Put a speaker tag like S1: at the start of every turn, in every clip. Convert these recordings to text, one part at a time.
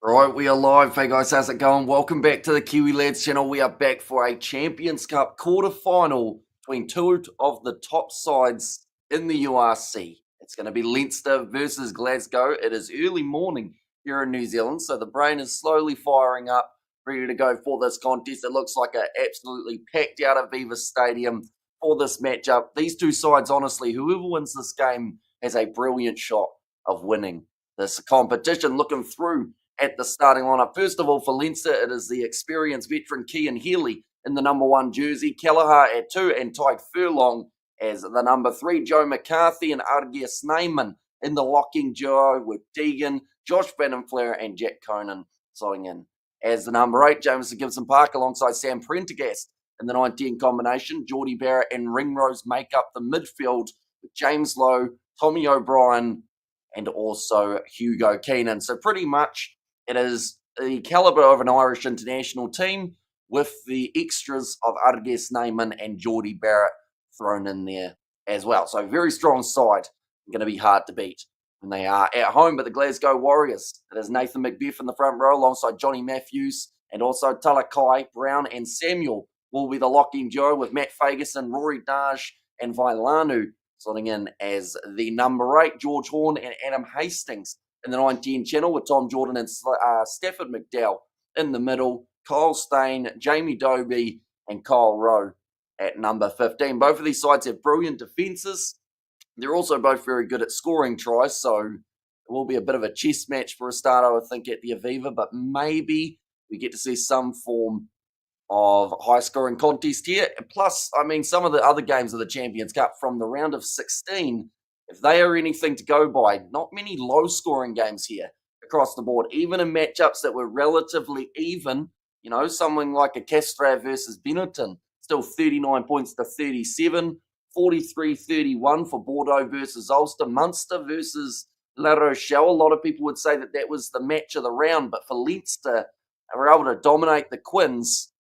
S1: Right, we are live. Hey guys, how's it going? Welcome back to the Kiwi Lads channel. We are back for a Champions Cup quarter-final between two of the top sides in the URC. It's going to be Leinster versus Glasgow. It is early morning here in New Zealand, so the brain is slowly firing up, ready to go for this contest. It looks like an absolutely packed out Aviva Stadium for this matchup. These two sides, honestly, whoever wins this game has a brilliant shot of winning this competition. Looking through at the starting lineup. First of all, for Leinster, it is the experienced veteran Cian Healy in the number 1 jersey, Kelleher at 2, and Tyke Furlong as the number 3. Joe McCarthy and Argia Snyman in the locking duo with Deegan, Josh Bannon-Flair, and Jack Conan slotting in as the number 8. Jameson Gibson Park alongside Sam Prendergast in the 19 combination. Geordie Barrett and Ringrose make up the midfield with James Lowe, Tommy O'Brien, and also Hugo Keenan. So pretty much it is the calibre of an Irish international team with the extras of Arges Neyman and Geordie Barrett thrown in there as well. So very strong side. Going to be hard to beat when they are at home. But the Glasgow Warriors, it is Nathan McBeth in the front row alongside Johnny Matthews and also Talakai, Brown and Samuel will be the lock-in duo with Matt Fagerson, Rory Darge and Vailanu slotting in as the number 8. George Horn and Adam Hastings in the 9-10 channel with Tom Jordan and Stafford McDowell in the middle. Kyle Stain, Jamie Dobie, and Kyle Rowe at number 15. Both of these sides have brilliant defences. They're also both very good at scoring tries, so it will be a bit of a chess match for a start, I would think, at the Aviva, but maybe we get to see some form of high-scoring contest here. Plus, I mean, some of the other games of the Champions Cup from the round of 16, if they are anything to go by, not many low-scoring games here across the board, even in matchups that were relatively even. You know, something like a Castrad versus Benetton, still 39 points to 37, 43-31 for Bordeaux versus Ulster, Munster versus La Rochelle. A lot of people would say that was the match of the round, but for Leinster, they were able to dominate the Quins.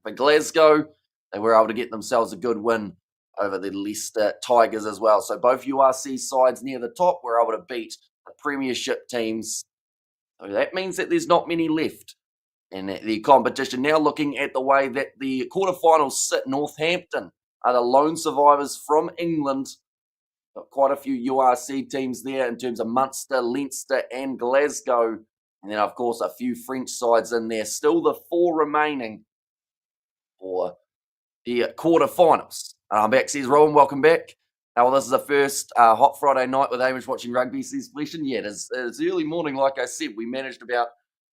S1: For Glasgow, they were able to get themselves a good win over the Leicester Tigers as well. So both URC sides near the top were able to beat the premiership teams. So that means that there's not many left in the competition. Now looking at the way that the quarterfinals sit, Northampton are the lone survivors from England. Got quite a few URC teams there in terms of Munster, Leinster and Glasgow. And then, of course, a few French sides in there. Still the 4 remaining for the quarterfinals. I'm back, says Rowan. Welcome back. Well, this is the first Hot Friday night with Amish watching rugby, says Flesh. And yet, it's early morning, like I said. We managed about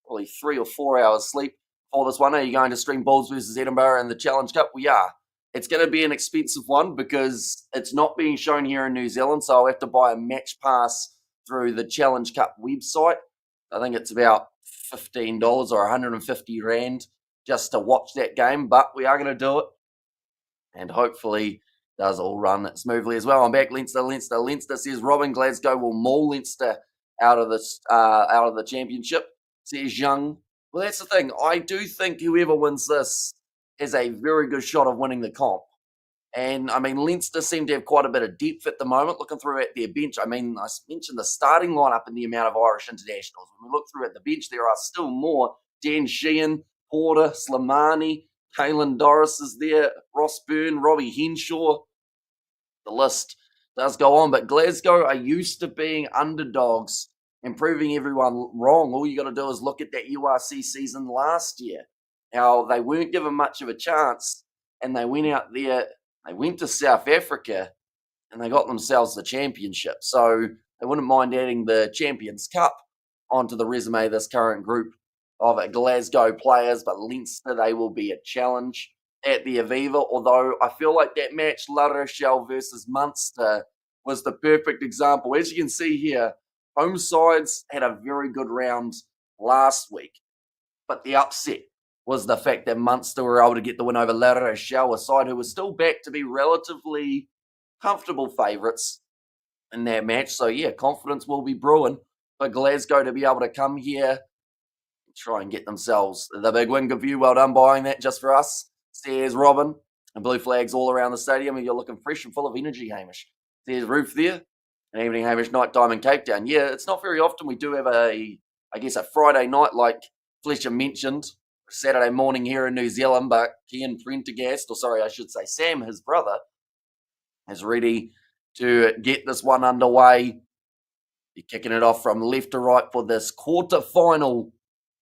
S1: probably 3 or 4 hours sleep for this one. Are you going to stream Bulls versus Edinburgh in the Challenge Cup? We are. It's going to be an expensive one because it's not being shown here in New Zealand, so I'll have to buy a match pass through the Challenge Cup website. I think it's about $15 or 150 Rand just to watch that game, but we are going to do it. And hopefully it does all run smoothly as well. I'm back. Leinster says Robin. Glasgow will maul Leinster out of the championship, says Young. Well, that's the thing. I do think whoever wins this has a very good shot of winning the comp. And, I mean, Leinster seem to have quite a bit of depth at the moment, looking through at their bench. I mean, I mentioned the starting lineup and the amount of Irish internationals. When we look through at the bench, there are still more. Dan Sheehan, Porter, Slimani, Caelan Doris is there, Ross Byrne, Robbie Henshaw. The list does go on, but Glasgow are used to being underdogs and proving everyone wrong. All you got to do is look at that URC season last year, how they weren't given much of a chance, and they went out there, they went to South Africa, and they got themselves the championship. So they wouldn't mind adding the Champions Cup onto the resume of this current group of Glasgow players, but Leinster, they will be a challenge at the Aviva, although I feel like that match, La Rochelle versus Munster, was the perfect example. As you can see here, home sides had a very good round last week, but the upset was the fact that Munster were able to get the win over La Rochelle, a side who was still back to be relatively comfortable favourites in that match. So, yeah, confidence will be brewing for Glasgow to be able to come here and try and get themselves the big win. Good view. Well done buying that just for us, says Robin. And blue flags all around the stadium, and you're looking fresh and full of energy, Hamish. There's Roof there. An evening, Hamish. Night time in Cape Town. Yeah, it's not very often we do have a I guess, a Friday night, like Fletcher mentioned, Saturday morning here in New Zealand, but Kian Prendergast, or sorry, I should say Sam, his brother, is ready to get this one underway. You're kicking it off from left to right for this quarter-final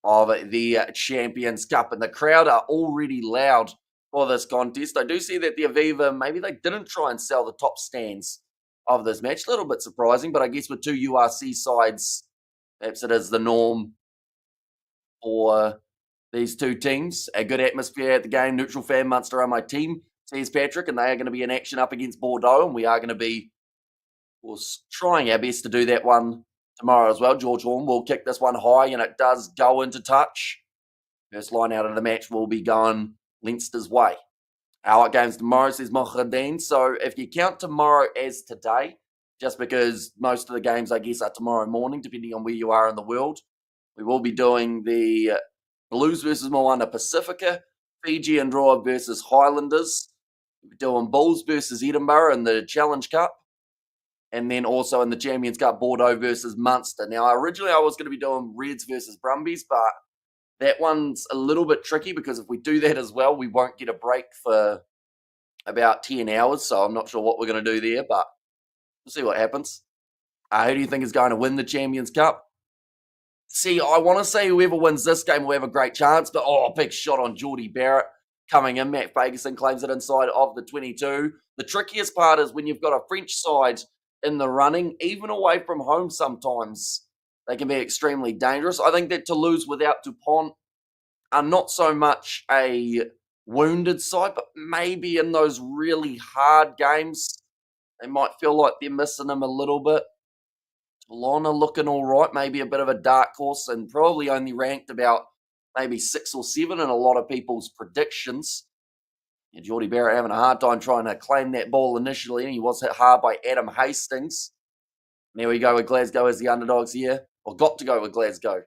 S1: of the Champions Cup, and the crowd are already loud for this contest. I do see that the Aviva, maybe they didn't try and sell the top stands of this match. A little bit surprising, but I guess with two URC sides, perhaps it is the norm for these two teams. A good atmosphere at the game. Neutral fan, Munster are my team, says Patrick, and they are going to be in action up against Bordeaux, and we are going to be trying our best to do that one tomorrow as well. George Horn will kick this one high, and it does go into touch. First line out of the match will be going Leinster's way. Our games tomorrow, says Mohadeen. So if you count tomorrow as today, just because most of the games, I guess, are tomorrow morning, depending on where you are in the world, we will be doing the Blues versus Moana Pacifica, Fiji and Roa versus Highlanders. We'll be doing Bulls versus Edinburgh in the Challenge Cup. And then also in the Champions Cup, Bordeaux versus Munster. Now, originally I was going to be doing Reds versus Brumbies, but that one's a little bit tricky because if we do that as well, we won't get a break for about 10 hours. So I'm not sure what we're going to do there, but we'll see what happens. Who do you think is going to win the Champions Cup? See, I want to say whoever wins this game will have a great chance, but big shot on Geordie Barrett coming in. Matt Fagerson claims it inside of the 22. The trickiest part is when you've got a French side in the running, even away from home sometimes, they can be extremely dangerous. I think that Toulouse without Dupont are not so much a wounded side, but maybe in those really hard games, they might feel like they're missing him a little bit. Lana looking all right, maybe a bit of a dark horse, and probably only ranked about maybe 6 or 7 in a lot of people's predictions. And Geordie Barrett having a hard time trying to claim that ball initially, and he was hit hard by Adam Hastings. And there we go with Glasgow as the underdogs here. Or got to go with Glasgow.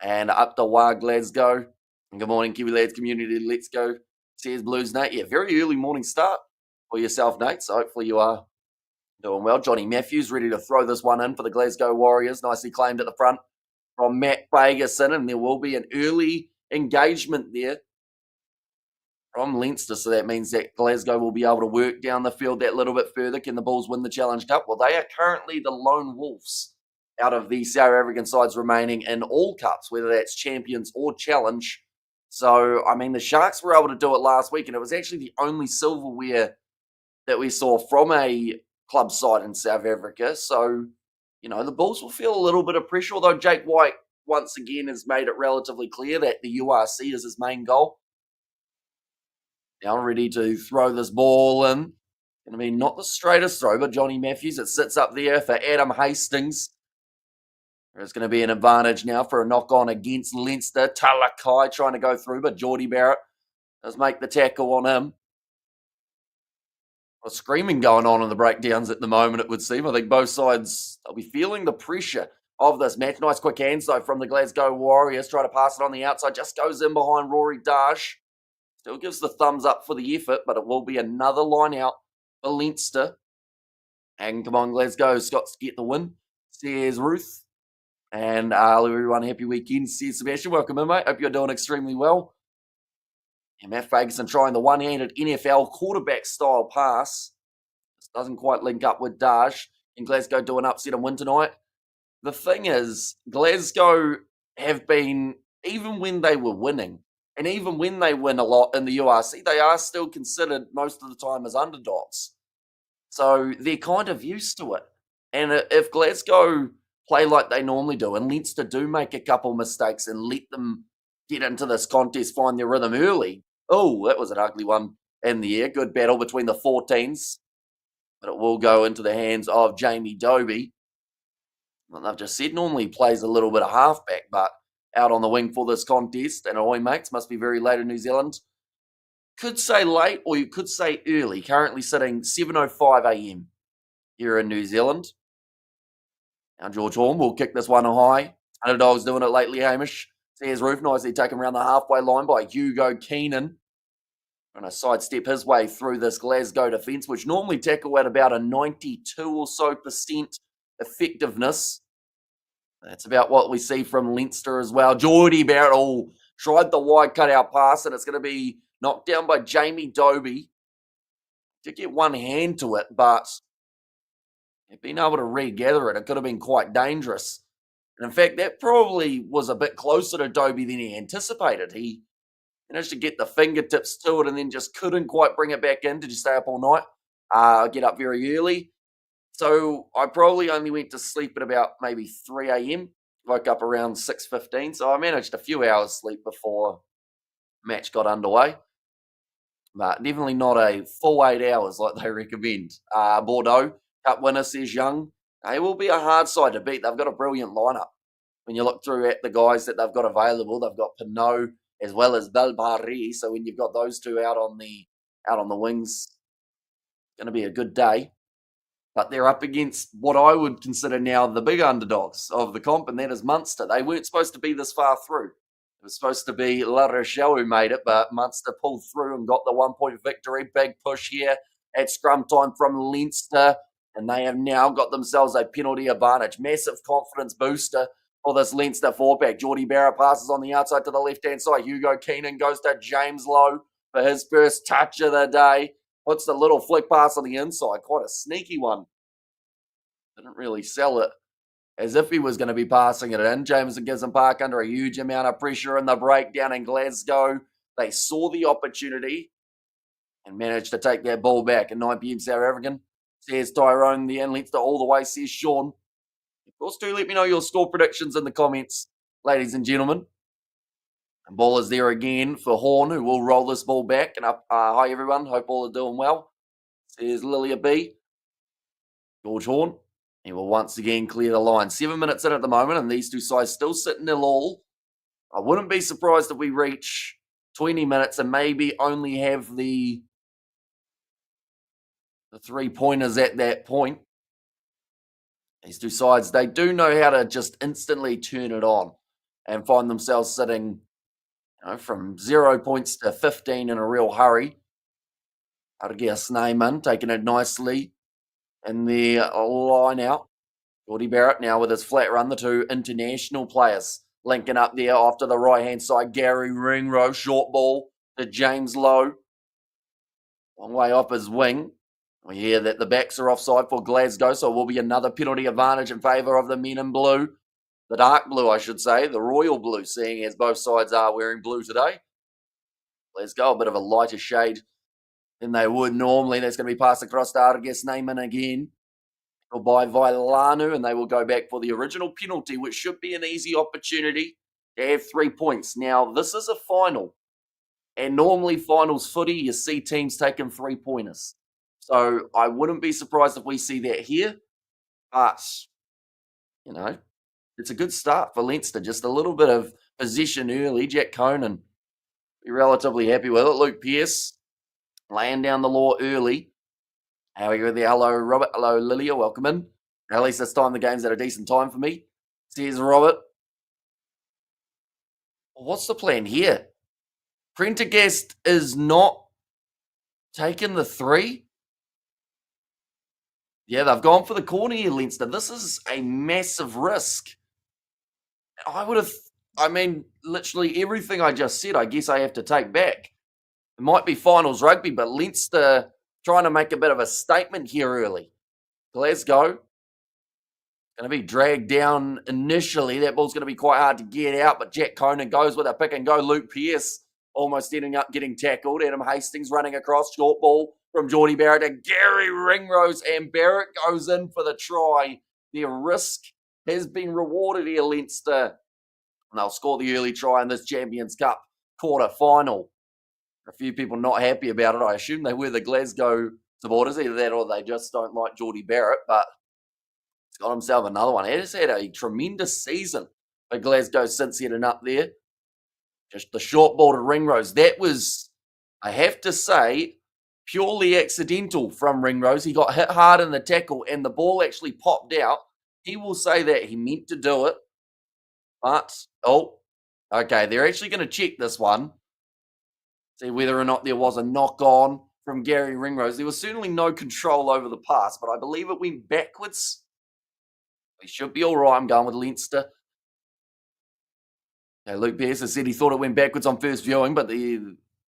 S1: And up to Wa Glasgow. And good morning, Kiwi Lads community. Let's go. Says Blues Nate. Yeah, very early morning start for yourself, Nate. So hopefully you are doing well. Johnny Matthews ready to throw this one in for the Glasgow Warriors. Nicely claimed at the front from Matt Fagerson. And there will be an early engagement there from Leinster, so that means that Glasgow will be able to work down the field that little bit further. Can the Bulls win the Challenge Cup? Well, they are currently the lone wolves out of the South African sides remaining in all cups, whether that's Champions or Challenge. So, I mean, the Sharks were able to do it last week, and it was actually the only silverware that we saw from a club side in South Africa. So, the Bulls will feel a little bit of pressure, although Jake White, once again, has made it relatively clear that the URC is his main goal. Now ready to throw this ball in. Going to be not the straightest throw, but Johnny Matthews, it sits up there for Adam Hastings. There's going to be an advantage now for a knock-on against Leinster. Talakai trying to go through, but Geordie Barrett does make the tackle on him. A screaming going on in the breakdowns at the moment, it would seem. I think both sides will be feeling the pressure of this match. Nice quick hands, though, from the Glasgow Warriors. Try to pass it on the outside. Just goes in behind Rory Dash. Still gives the thumbs up for the effort, but it will be another line out for Leinster. And come on, Glasgow, Scots get the win, says Ruth. And everyone, happy weekend, says Sebastian. Welcome in, mate. Hope you're doing extremely well. And Matt Fagerson trying the one-handed NFL quarterback-style pass. This doesn't quite link up with Dash. And Glasgow do an upset and win tonight. The thing is, Glasgow have been, even when they were winning, and even when they win a lot in the URC, they are still considered most of the time as underdogs. So they're kind of used to it. And if Glasgow play like they normally do, and Leinster do make a couple mistakes and let them get into this contest, find their rhythm early. Oh, that was an ugly one in the air. Good battle between the 14s. But it will go into the hands of Jamie Dobie. Well, I've just said normally plays a little bit of halfback, but out on the wing for this contest. And Oi mates, must be very late in New Zealand. Could say late, or you could say early. Currently sitting 7:05 a.m. here in New Zealand. Now George Horn will kick this one high. Underdogs doing it lately, Hamish. Says Roof, nicely taken around the halfway line by Hugo Keenan. Trying to sidestep his way through this Glasgow defence, which normally tackle at about a 92% or so effectiveness. That's about what we see from Leinster as well. Geordie Barrett tried the wide cutout pass, and it's going to be knocked down by Jamie Dobie. Did get one hand to it, but being able to regather it, it could have been quite dangerous. And in fact, that probably was a bit closer to Dobie than he anticipated. He managed to get the fingertips to it and then just couldn't quite bring it back in. Did you stay up all night? Get up very early. So I probably only went to sleep at about maybe 3 a.m. Woke up around 6:15. So I managed a few hours sleep before match got underway. But definitely not a full 8 hours like they recommend. Bordeaux, Cup winner, says Young. They will be a hard side to beat. They've got a brilliant lineup. When you look through at the guys that they've got available, they've got Pinot as well as Belbarri. So when you've got those two out on the wings, it's going to be a good day. But they're up against what I would consider now the big underdogs of the comp, and that is Munster. They weren't supposed to be this far through. It was supposed to be La Rochelle who made it, but Munster pulled through and got the 1-point victory. Big push here at scrum time from Leinster, and they have now got themselves a penalty advantage. Massive confidence booster for this Leinster four-pack. Geordie Barrett passes on the outside to the left-hand side. Hugo Keenan goes to James Lowe for his first touch of the day. Puts the little flick pass on the inside. Quite a sneaky one. Didn't really sell it as if he was going to be passing it in. Jameson Gibson Park under a huge amount of pressure in the breakdown in Glasgow. They saw the opportunity and managed to take that ball back. At 9 p.m. South African, says Tyrone, the Leinster all the way, says Sean. Of course, do let me know your score predictions in the comments, ladies and gentlemen. And ball is there again for Horn, who will roll this ball back. And up, hi everyone, hope all are doing well. Says Lilia B. George Horn. He will once again clear the line. 7 minutes in at the moment, and these two sides still sit 0-0. I wouldn't be surprised if we reach 20 minutes and maybe only have the 3-pointers at that point. These two sides, they do know how to just instantly turn it on and find themselves sitting from 0 points to 15 in a real hurry. Argia Sneyman taking it nicely in the line out. Geordie Barrett now with his flat run, the two international players linking up there off to the right-hand side. Gary Ringrose, short ball to James Lowe. Long way off his wing. We hear that the backs are offside for Glasgow, so it will be another penalty advantage in favour of the men in blue. The dark blue, I should say, the royal blue, seeing as both sides are wearing blue today. Glasgow, a bit of a lighter shade than they would normally. That's going to be passed across to Argus Neyman again. By Vailanu, and they will go back for the original penalty, which should be an easy opportunity to have 3 points. Now, this is a final, and normally finals footy, you see teams taking 3-pointers. So I wouldn't be surprised if we see that here, but, it's a good start for Leinster. Just a little bit of possession early. Jack Conan be relatively happy with it. Luke Pearce laying down the law early. How are you there? Hello, Robert. Hello, Lilia. Welcome in. At least this time the game's at a decent time for me. Says Robert. Well, what's the plan here? Prendergast is not taking the 3. Yeah, they've gone for the corner here, Leinster. This is a massive risk. Literally everything I just said, I guess I have to take back. It might be finals rugby, but Leinster trying to make a bit of a statement here early. Glasgow going to be dragged down initially. That ball's going to be quite hard to get out, but Jack Conan goes with a pick and go. Luke Pearce almost ending up getting tackled. Adam Hastings running across, short ball from Geordie Barrett to Gary Ringrose, and Barrett goes in for the try. Their risk has been rewarded here, Leinster. And they'll score the early try in this Champions Cup quarter-final. A few people not happy about it. I assume they were the Glasgow supporters, either that or they just don't like Geordie Barrett, but he's got himself another one. He has had a tremendous season for Glasgow since heading up there. Just the short ball to Ringrose. That was, I have to say, purely accidental from Ringrose. He got hit hard in the tackle and the ball actually popped out. He will say that he meant to do it, but, okay, they're actually going to check this one. See whether or not there was a knock-on from Gary Ringrose. There was certainly no control over the pass, but I believe it went backwards. He should be all right. I'm going with Leinster. Okay, Luke Pearson said he thought it went backwards on first viewing, but he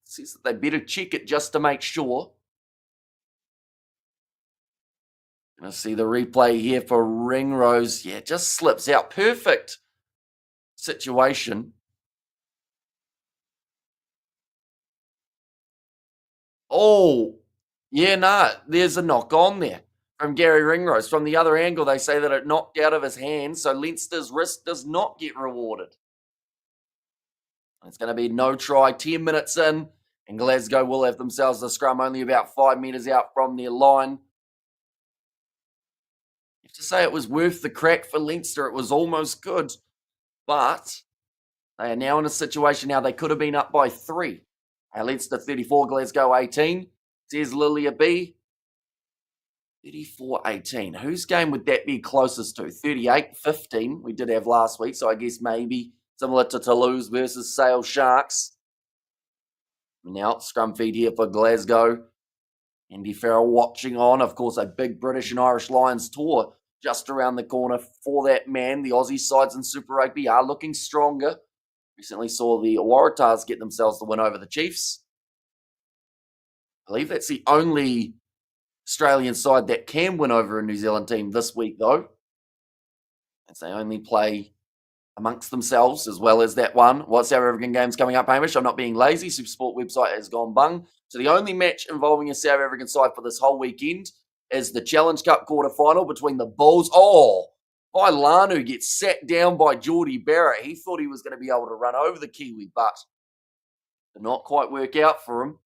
S1: says that they better check it just to make sure. Gonna see the replay here for Ringrose. Yeah, just slips out. Perfect situation. Oh, yeah, nah, there's a knock on there from Gary Ringrose. From the other angle, they say that it knocked out of his hand, so Leinster's wrist does not get rewarded. It's going to be no try, 10 minutes in, and Glasgow will have themselves a scrum only about 5 metres out from their line. You have to say it was worth the crack for Leinster. It was almost good, but they are now in a situation now they could have been up by 3. Leinster 34, Glasgow 18. Says Lilia B. 34-18. Whose game would that be closest to? 38-15 we did have last week, so I guess maybe similar to Toulouse versus Sale Sharks. Now, scrum feed here for Glasgow. Andy Farrell watching on. Of course, a big British and Irish Lions tour just around the corner for that man. The Aussie sides in Super Rugby are looking stronger. Recently saw the Waratahs get themselves the win over the Chiefs. I believe that's the only Australian side that can win over a New Zealand team this week, though. As they only play amongst themselves as well as that one. What South African game's coming up, Hamish? I'm not being lazy. Supersport website has gone bung. So the only match involving a South African side for this whole weekend is the Challenge Cup quarterfinal between the Bulls. Oh, Lanu gets sat down by Geordie Barrett. He thought he was going to be able to run over the Kiwi, but did not quite work out for him.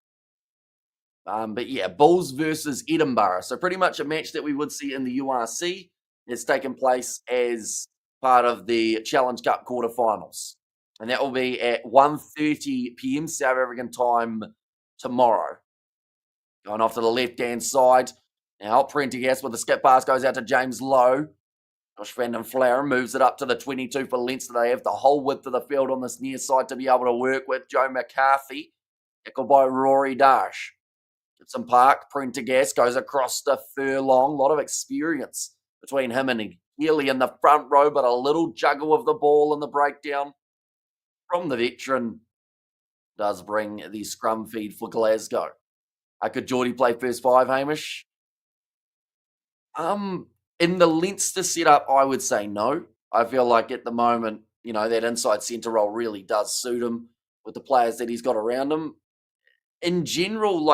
S1: But yeah, Bulls versus Edinburgh. So pretty much a match that we would see in the URC. It's taken place as part of the Challenge Cup quarterfinals. And that will be at 1:30 p.m. South African time tomorrow. Going off to the left-hand side. Now, Prendergast with the skip pass goes out to James Lowe. Josh Van Flaren moves it up to the 22 for Leinster. They have the whole width of the field on this near side to be able to work with. Joe McCarthy. Tackled by Rory Dash. Gibson Park, Prendergast goes across to Furlong. A lot of experience between him and Healy in the front row, but a little juggle of the ball in the breakdown from the veteran does bring the scrum feed for Glasgow. Could Geordie play first 5, Hamish? In the Leinster setup, I would say no. I feel like at the moment, that inside centre role really does suit him with the players that he's got around him. In general,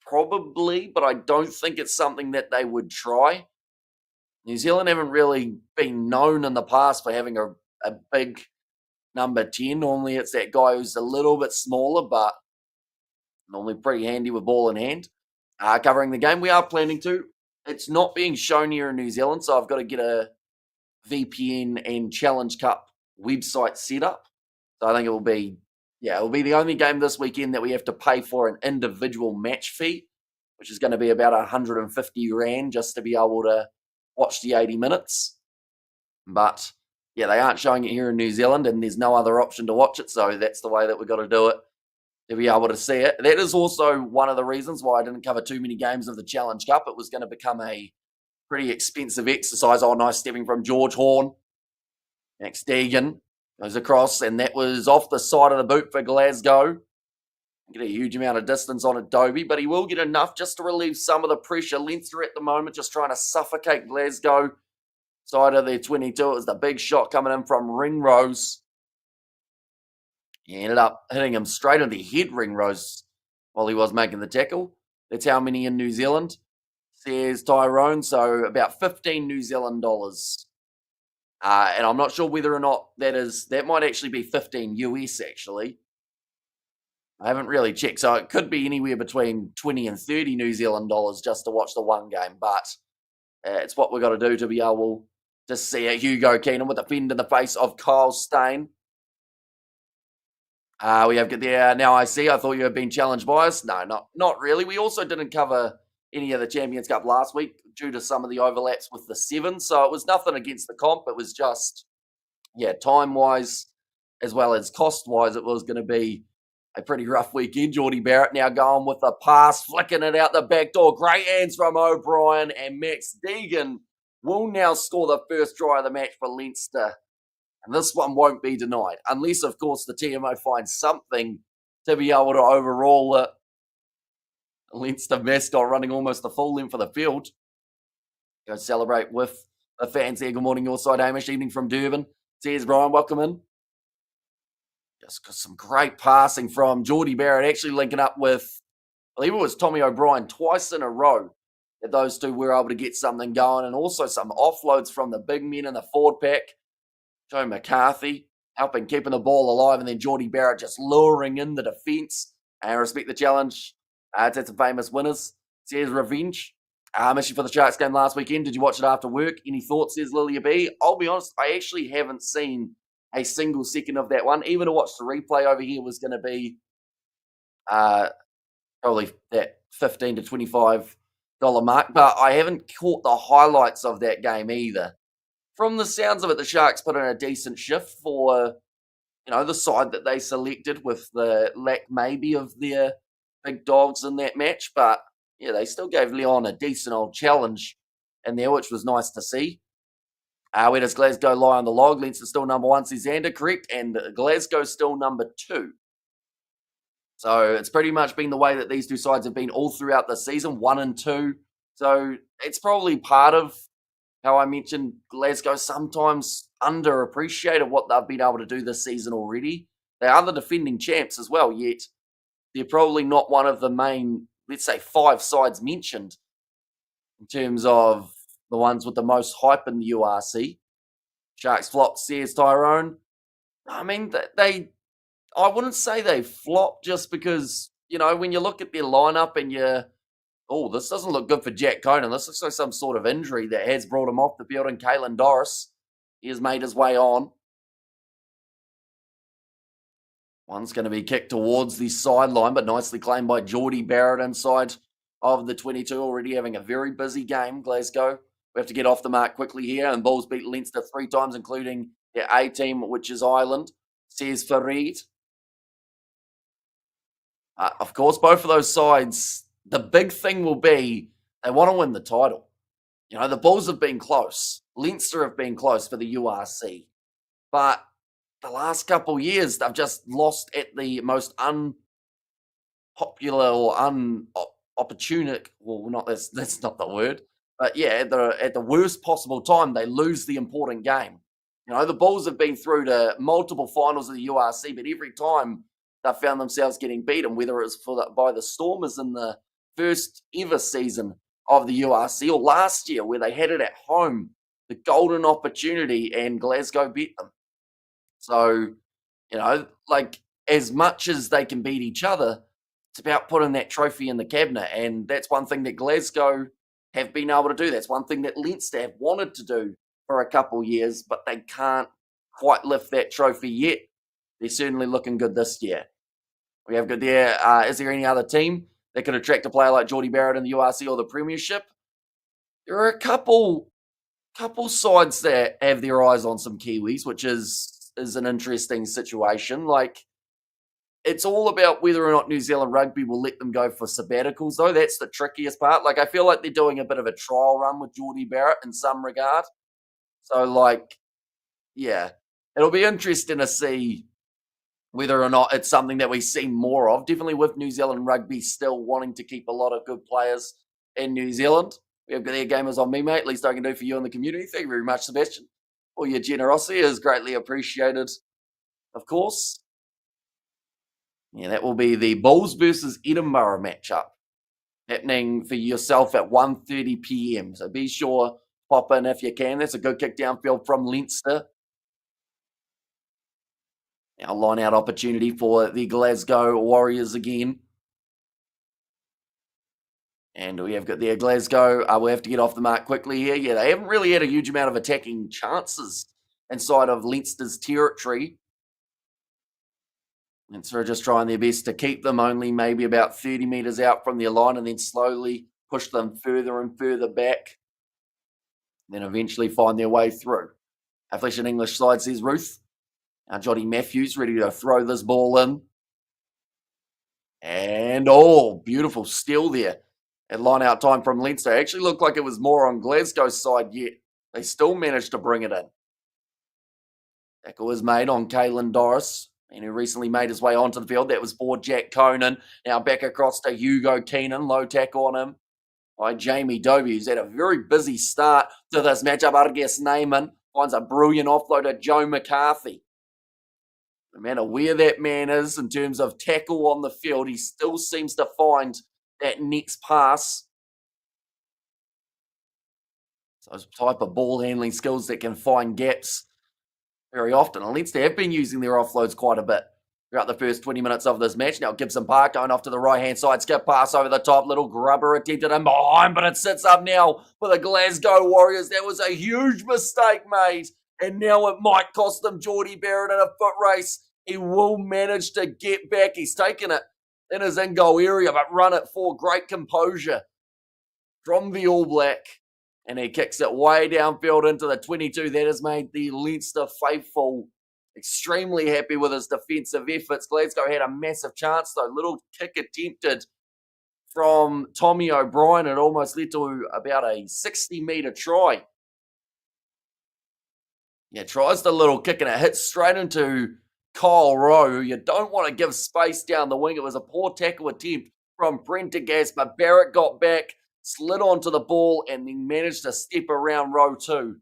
S1: probably, but I don't think it's something that they would try. New Zealand haven't really been known in the past for having a big number 10. Normally it's that guy who's a little bit smaller, but normally pretty handy with ball in hand. Covering the game, we are planning to. It's not being shown here in New Zealand, so I've got to get a VPN and Challenge Cup website set up. So I think it will be the only game this weekend that we have to pay for an individual match fee, which is going to be about 150 Rand just to be able to watch the 80 minutes. But yeah, they aren't showing it here in New Zealand, and there's no other option to watch it, so that's the way that we've got to do it to be able to see it. That is also one of the reasons why I didn't cover too many games of the Challenge Cup. It was going to become a pretty expensive exercise. Oh, nice stepping from George Horn. Max Deegan goes across, and that was off the side of the boot for Glasgow. Get a huge amount of distance on Adobe, but he will get enough just to relieve some of the pressure. Leinster at the moment just trying to suffocate Glasgow. Side of their 22. It was the big shot coming in from Ringrose. He ended up hitting him straight on the head, Ringrose, while he was making the tackle. That's how many in New Zealand, says Tyrone. So about 15 New Zealand dollars. And I'm not sure whether or not that might actually be 15 US actually. I haven't really checked. So it could be anywhere between 20 and 30 New Zealand dollars just to watch the one game. But it's what we've got to do to be able to see it. Hugo Keenan with a fend in the face of Kyle Steyn. We have there now. I see. I thought you had been challenged by us. No, not really. We also didn't cover any of the Champions Cup last week due to some of the overlaps with the 7. So it was nothing against the comp. It was just, time-wise as well as cost-wise, it was going to be a pretty rough weekend. Geordie Barrett now going with the pass, flicking it out the back door. Great hands from O'Brien, and Max Deegan will now score the first try of the match for Leinster. And this one won't be denied, unless, of course, the TMO finds something to be able to overrule it. Leinster mascot running almost the full length of the field. Go celebrate with the fans there. Good morning, your side, Hamish. Evening from Durban. Cheers, Brian. Welcome in. Just got some great passing from Geordie Barrett, actually linking up with, I believe it was Tommy O'Brien, twice in a row that those two were able to get something going, and also some offloads from the big men in the forward pack. Joe McCarthy helping keeping the ball alive, and then Geordie Barrett just luring in the defence. And respect the challenge. It's had some famous winners. Says Revenge. Issue for the Sharks game last weekend. Did you watch it after work? Any thoughts, says Lilia B? I'll be honest, I actually haven't seen a single second of that one. Even to watch the replay over here was going to be probably that $15 to $25 mark, but I haven't caught the highlights of that game either. From the sounds of it, the Sharks put in a decent shift for, the side that they selected, with the lack maybe of their big dogs in that match, but yeah, they still gave Leon a decent old challenge in there, which was nice to see. Where does Glasgow lie on the log? Leinster still number 1, says Xander, correct, and Glasgow still number 2. So it's pretty much been the way that these two sides have been all throughout the season, 1 and 2. So it's probably part of how I mentioned Glasgow sometimes underappreciated what they've been able to do this season already. They are the defending champs as well, yet they're probably not one of the main, let's say, 5 sides mentioned in terms of the ones with the most hype in the URC. Sharks flop, says Tyrone. I mean, I wouldn't say they flop just because, when you look at their lineup and this doesn't look good for Jack Conan. This looks like some sort of injury that has brought him off the field. And Caelan Doris, he has made his way on. One's going to be kicked towards the sideline, but nicely claimed by Geordie Barrett inside of the 22, already having a very busy game, Glasgow. We have to get off the mark quickly here, and Bulls beat Leinster 3 times, including their A team, which is Ireland, says Farid. Of course, both of those sides, the big thing will be they want to win the title. The Bulls have been close. Leinster have been close for the URC. But the last couple of years, they've just lost at the most unpopular or unopportunic. Well, that's not the word. But yeah, at the worst possible time, they lose the important game. The Bulls have been through to multiple finals of the URC, but every time they've found themselves getting beaten, whether it's by the Stormers in the first ever season of the URC, or last year where they had it at home, the golden opportunity, and Glasgow beat them. So, as much as they can beat each other, it's about putting that trophy in the cabinet. And that's one thing that Glasgow have been able to do. That's one thing that Leinster have wanted to do for a couple years, but they can't quite lift that trophy yet. They're certainly looking good this year. We have good there. Is there any other team that could attract a player like Geordie Barrett in the URC or the Premiership? There are a couple sides that have their eyes on some Kiwis, which is an interesting situation. It's all about whether or not New Zealand Rugby will let them go for sabbaticals, though. That's the trickiest part. I feel like they're doing a bit of a trial run with Geordie Barrett in some regard. So, yeah, it'll be interesting to see whether or not it's something that we see more of. Definitely with New Zealand Rugby still wanting to keep a lot of good players in New Zealand. We have their gamers on me, mate. Least I can do for you in the community. Thank you very much, Sebastian. All your generosity is greatly appreciated, of course. Yeah, that will be the Bulls versus Edinburgh matchup happening for yourself at 1:30 p.m. So be sure, pop in if you can. That's a good kick downfield from Leinster. Now line out opportunity for the Glasgow Warriors again. And we have got there Glasgow. We have to get off the mark quickly here. Yeah, they haven't really had a huge amount of attacking chances inside of Leinster's territory. Leinster are just trying their best to keep them only maybe about 30 metres out from their line, and then slowly push them further and further back. Then eventually find their way through. A Flesh and English side, says Ruth. Now Johnny Matthews ready to throw this ball in. And, beautiful steal there at line-out time from Leinster. It actually looked like it was more on Glasgow's side yet. They still managed to bring it in. Tackle was made on Caelan Doris, and who recently made his way onto the field. That was for Jack Conan. Now back across to Hugo Keenan. Low tackle on him by Jamie Dobie, who's had a very busy start to this matchup. Argus Neyman finds a brilliant offload to Joe McCarthy. No matter where that man is in terms of tackle on the field, he still seems to find that next pass. Those type of ball handling skills that can find gaps very often. And Leinster have been using their offloads quite a bit throughout the first 20 minutes of this match. Now Gibson Park going off to the right-hand side. Skip pass over the top. Little grubber attempted in behind, but it sits up now for the Glasgow Warriors. That was a huge mistake made. And now it might cost them Geordie Barrett in a foot race. He will manage to get back. He's taken it in his in-goal area, but run it for great composure from the All Black. And he kicks it way downfield into the 22. That has made the Leinster faithful extremely happy with his defensive efforts. Glasgow had a massive chance, though. Little kick attempted from Tommy O'Brien. It almost led to about a 60-metre try. Yeah, tries the little kick, and it hits straight into Kyle Rowe, who you don't want to give space down the wing. It was a poor tackle attempt from Prendergast, but Barrett got back, slid onto the ball, and then managed to step around row 2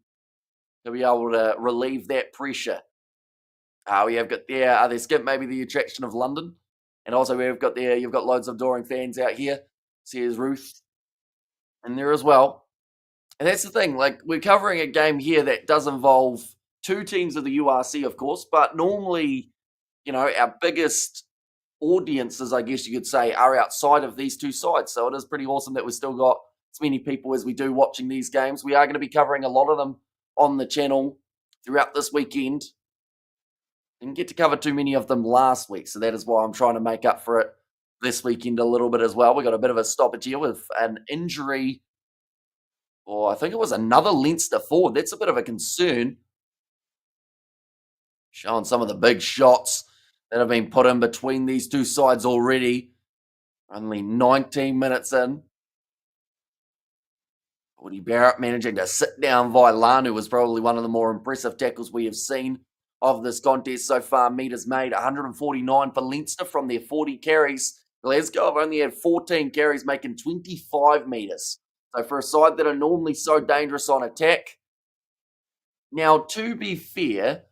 S1: to be able to relieve that pressure. We have got there, they skip maybe the attraction of London. And also we've got there, you've got loads of Doring fans out here. Here's Ruth in there as well. And that's the thing, like, we're covering a game here that does involve two teams of the URC, of course, but normally, you know, our biggest audiences, I guess you could say, are outside of these two sides. So it is pretty awesome that we've still got as many people as we do watching these games. We are going to be covering a lot of them on the channel throughout this weekend. Didn't get to cover too many of them last week, so that is why I'm trying to make up for it this weekend a little bit as well. We got a bit of a stoppage here with an injury, or I think it was another Leinster forward. That's a bit of a concern. Showing some of the big shots that have been put in between these two sides already. Only 19 minutes in. Geordie Barrett managing to sit down Vailan, who was probably one of the more impressive tackles we have seen of this contest so far. Meters made, 149 for Leinster from their 40 carries. Glasgow have only had 14 carries, making 25 meters. So for a side that are normally so dangerous on attack. Now, to be fair,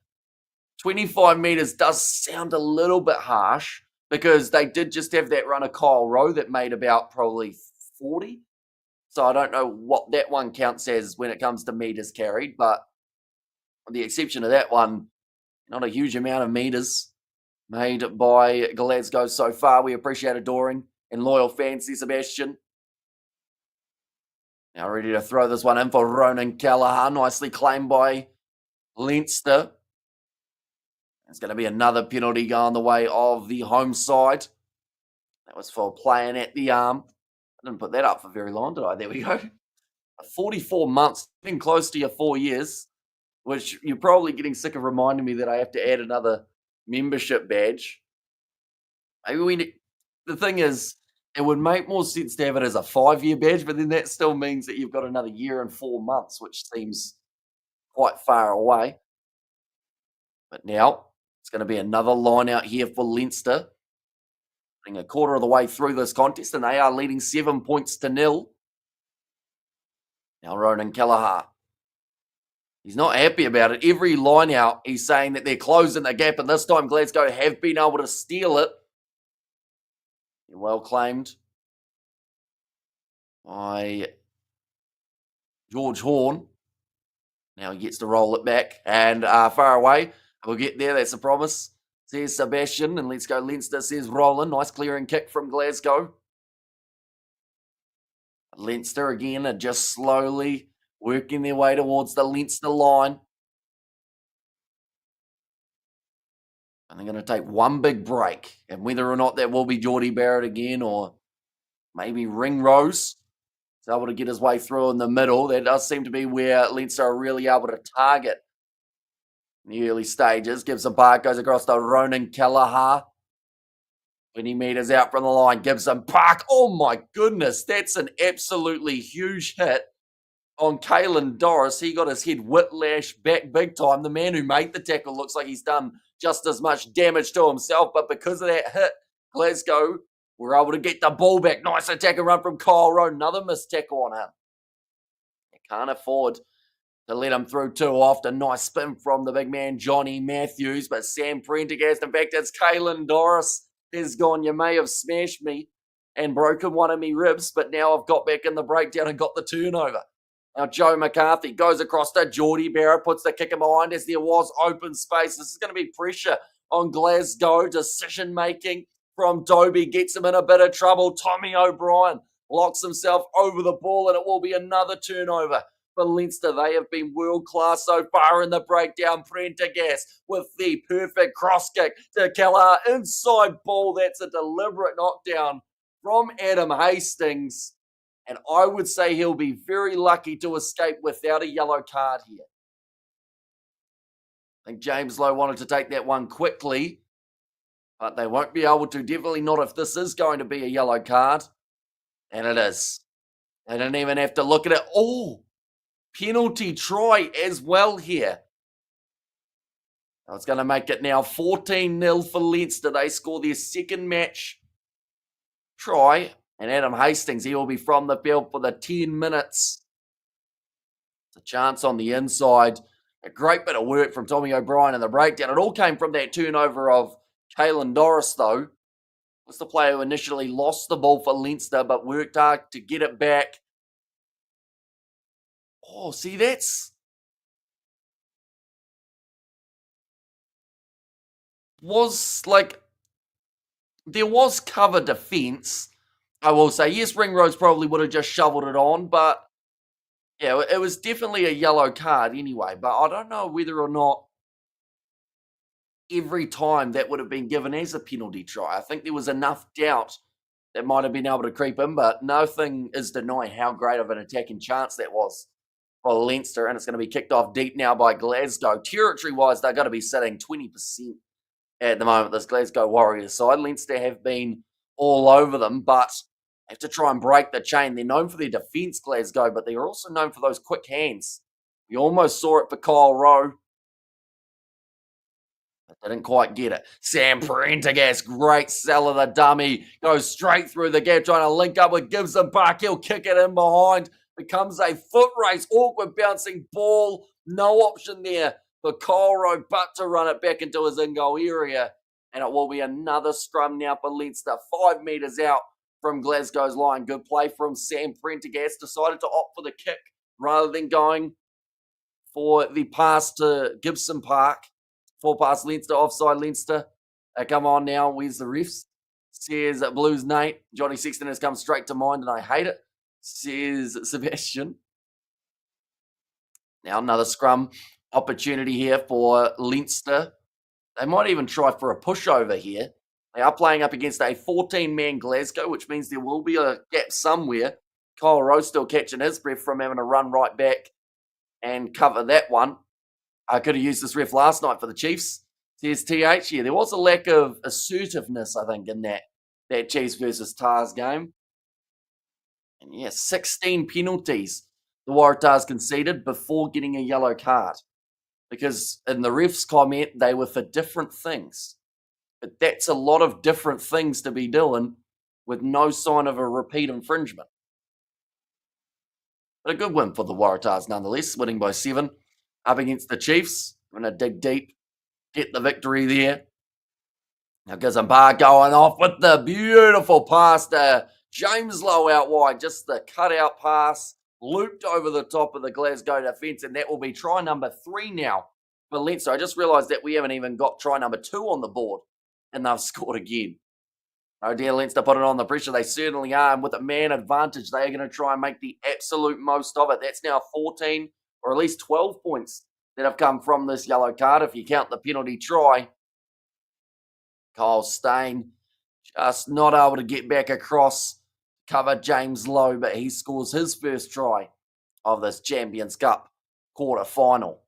S1: 25 meters does sound a little bit harsh because they did just have that runner Kyle Rowe that made about probably 40. So I don't know what that one counts as when it comes to meters carried, but with the exception of that one, not a huge amount of meters made by Glasgow so far. We appreciate adoring and loyal fans, Sebastian. Now ready to throw this one in for Ronan Callaghan. Nicely claimed by Leinster. It's going to be another penalty going the way of the home side. That was for playing at the arm. I didn't put that up for very long, did I? There we go. 44 months, been close to your 4 years, which you're probably getting sick of reminding me that I have to add another membership badge. Maybe the thing is, it would make more sense to have it as a 5-year badge, but then that still means that you've got another year and 4 months, which seems quite far away. But now, it's going to be another line out here for Leinster. Getting a quarter of the way through this contest, and they are leading 7 points to 0. Now Ronan Callaghan. He's not happy about it. Every line out, he's saying that they're closing the gap, and this time Glasgow have been able to steal it. Well claimed by George Horn. Now he gets to roll it back, and far away. We'll get there, that's a promise. Says Sebastian, and let's go Leinster, says Roland. Nice clearing kick from Glasgow. Leinster again are just slowly working their way towards the Leinster line. And they're going to take one big break. And whether or not that will be Geordie Barrett again or maybe Ringrose is able to get his way through in the middle. That does seem to be where Leinster are really able to target in the early stages. Gibson Park goes across to Ronan Callaghan. 20 meters out from the line. Gibson Park. Oh my goodness. That's an absolutely huge hit on Caelan Doris. He got his head whiplash back big time. The man who made the tackle looks like he's done just as much damage to himself, but because of that hit, Glasgow were able to get the ball back. Nice attack and run from Kyle Rowe. Another missed tackle on him. They can't afford to let him through too often. Nice spin from the big man, Johnny Matthews, but Sam Prendergast, in fact, it's Caelan Doris, has gone, you may have smashed me and broken one of me ribs, but now I've got back in the breakdown and got the turnover. Now Joe McCarthy goes across to Geordie Barrett, puts the kick in behind as there was open space. This is going to be pressure on Glasgow. Decision-making from Dobie gets him in a bit of trouble. Tommy O'Brien locks himself over the ball, and it will be another turnover for Leinster. They have been world-class so far in the breakdown. Prendergast with the perfect cross kick to Kelleher. Inside ball, that's a deliberate knockdown from Adam Hastings. And I would say he'll be very lucky to escape without a yellow card here. I think James Lowe wanted to take that one quickly, but they won't be able to. Definitely not if this is going to be a yellow card. And it is. They didn't even have to look at it. Oh, penalty try as well here. So it's going to make it now 14-0 for Leinster. They score their second match try. And Adam Hastings, he will be from the field for the 10 minutes. It's a chance on the inside. A great bit of work from Tommy O'Brien in the breakdown. It all came from that turnover of Caelan Doris, though. Was the player who initially lost the ball for Leinster, but worked hard to get it back. Oh, see, that's... was like... there was cover defence. I will say, yes, Ringrose probably would have just shoveled it on, but yeah, it was definitely a yellow card anyway. But I don't know whether or not every time that would have been given as a penalty try. I think there was enough doubt that might have been able to creep in, but nothing is denying how great of an attacking chance that was for Leinster, and it's going to be kicked off deep now by Glasgow. Territory-wise, they're going to be sitting 20% at the moment, this Glasgow Warriors side. Leinster have been all over them, but have to try and break the chain. They're known for their defence, Glasgow, but they're also known for those quick hands. You almost saw it for Kyle Rowe, but didn't quite get it. Sam Prendergast, great sell of the dummy, goes straight through the gap, trying to link up with Gibson Park. He'll kick it in behind. Becomes a foot race, awkward bouncing ball. No option there for Kyle Rowe but to run it back into his in-goal area. And it will be another scrum now for Leinster. 5 metres out from Glasgow's line. Good play from Sam Prendergast. Decided to opt for the kick rather than going for the pass to Gibson Park. 4 pass Leinster, offside Leinster. Come on now, where's the refs? Says Blues Nate. Johnny Sexton has come straight to mind and I hate it, says Sebastian. Now another scrum opportunity here for Leinster. They might even try for a pushover here. They are playing up against a 14-man Glasgow, which means there will be a gap somewhere. Kyle Rowe still catching his breath from having to run right back and cover that one. I could have used this ref last night for the Chiefs. Says TH. Yeah, there was a lack of assertiveness, I think, in that Chiefs versus Tars game. And yeah, 16 penalties the Waratahs conceded before getting a yellow card. Because in the ref's comment, they were for different things. But that's a lot of different things to be doing with no sign of a repeat infringement. But a good win for the Waratahs nonetheless, winning by 7 up against the Chiefs. Going to dig deep, get the victory there. Now Gazamba going off with the beautiful pass to James Lowe out wide. Just the cutout pass, looped over the top of the Glasgow defence, and that will be try number 3 now for Leinster. I just realised that we haven't even got try number 2 on the board, and they've scored again. Oh dear, Leinster put it on the pressure. They certainly are, and with a man advantage, they are going to try and make the absolute most of it. That's now 14 or at least 12 points that have come from this yellow card, if you count the penalty try. Kyle Stain just not able to get back across, cover James Lowe, but he scores his first try of this Champions Cup quarter-final.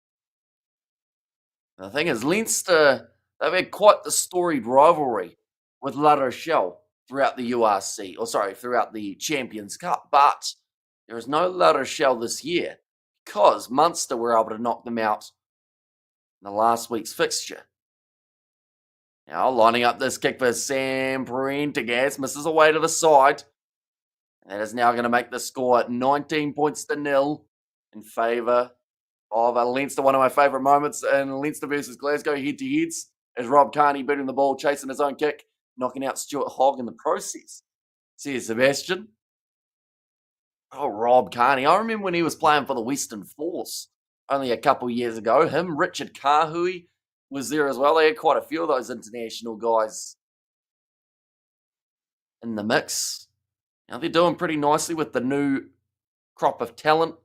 S1: The thing is, Leinster, they've had quite the storied rivalry with La Rochelle throughout the throughout the Champions Cup, but there is no La Rochelle this year. because Munster were able to knock them out in the last week's fixture. Now lining up this kick for Sam Prendergast, misses away to the side. That is now going to make the score 19 points to 0 in favour of Leinster. One of my favourite moments in Leinster versus Glasgow head-to-heads is Rob Kearney beating the ball, chasing his own kick, knocking out Stuart Hogg in the process. See you, Sebastian. Oh, Rob Kearney. I remember when he was playing for the Western Force only a couple years ago. Him, Richard Kahui was there as well. They had quite a few of those international guys in the mix. Now they're doing pretty nicely with the new crop of talent.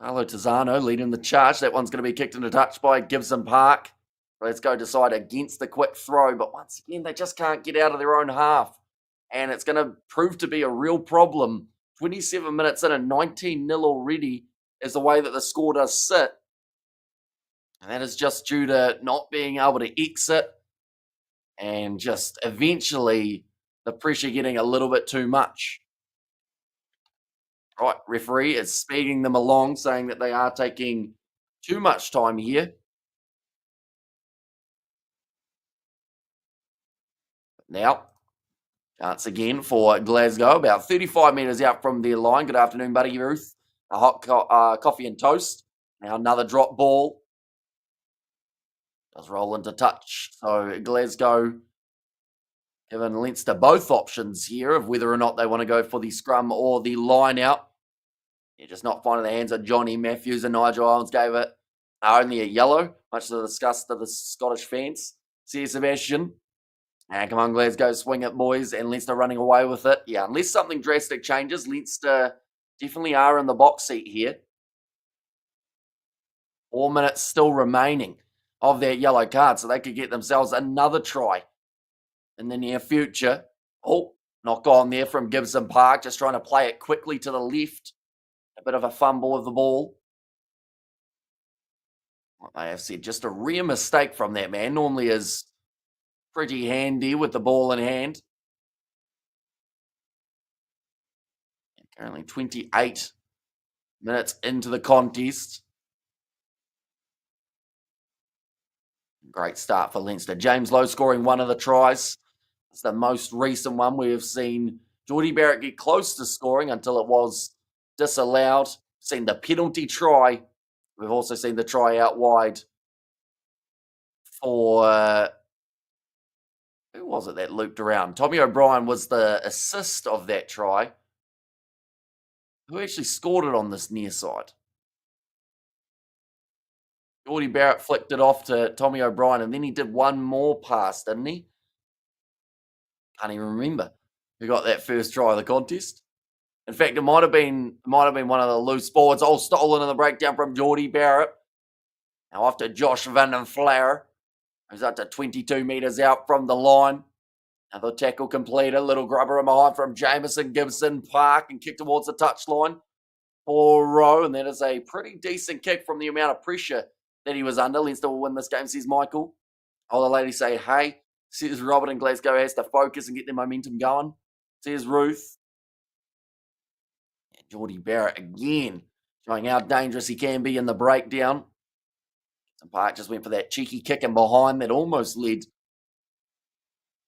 S1: Carlo Tizzano leading the charge. That one's going to be kicked into touch by Gibson Park. Let's go decide against the quick throw. But once again, they just can't get out of their own half. And it's going to prove to be a real problem. 27 minutes in and 19-0 already is the way that the score does sit. And that is just due to not being able to exit and just eventually the pressure getting a little bit too much. Right, referee is speeding them along, saying that they are taking too much time here. Now, chance again for Glasgow, about 35 metres out from their line. Good afternoon, buddy Ruth. A hot coffee and toast. Now another drop ball. Does roll into touch. So Glasgow giving Leinster both options here of whether or not they want to go for the scrum or the line out. You're just not finding the hands of Johnny Matthews, and Nigel Owens gave it only a yellow, much to the disgust of the Scottish fans. See you, Sebastian. And come on, Glasgow, swing it, boys, and Leinster running away with it. Yeah, unless something drastic changes, Leinster definitely are in the box seat here. 4 minutes still remaining of that yellow card, so they could get themselves another try in the near future. Oh, knock on there from Gibson Park, just trying to play it quickly to the left. A bit of a fumble with the ball. Like I have said, just a rare mistake from that man. Normally is pretty handy with the ball in hand. Currently 28 minutes into the contest. Great start for Leinster. James Lowe scoring one of the tries. It's the most recent one. We have seen Geordie Barrett get close to scoring until it was disallowed. Seen the penalty try. We've also seen the try out wide for who was it that looped around? Tommy O'Brien was the assist of that try. Who actually scored it on this near side? Geordie Barrett flicked it off to Tommy O'Brien, and then he did one more pass, didn't he? Can't even remember who got that first try of the contest. In fact, it might have been one of the loose balls, all stolen in the breakdown from Geordie Barrett. Now after Josh Van den Flower, who's up to 22 metres out from the line. Another tackle completed, little grubber in behind from Jamison Gibson Park and kick towards the touchline for Rowe, and that is a pretty decent kick from the amount of pressure that he was under. Leinster will win this game, says Michael. All the ladies say, hey. Says Robert, and Glasgow has to focus and get their momentum going. Says Ruth. And Geordie Barrett again, showing how dangerous he can be in the breakdown. Gibson Park just went for that cheeky kick in behind that almost led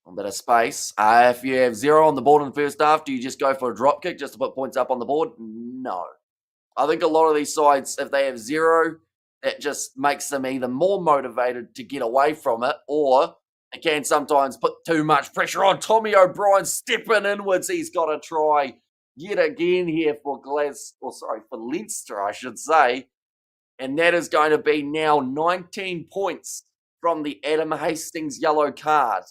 S1: a bit of space. If you have 0 on the board in the first half, do you just go for a drop kick just to put points up on the board? No. I think a lot of these sides, if they have 0, that just makes them either more motivated to get away from it, or it can sometimes put too much pressure on. Tommy O'Brien stepping inwards. He's got to try yet again here for Leinster, I should say. And that is going to be now 19 points from the Adam Hastings yellow card.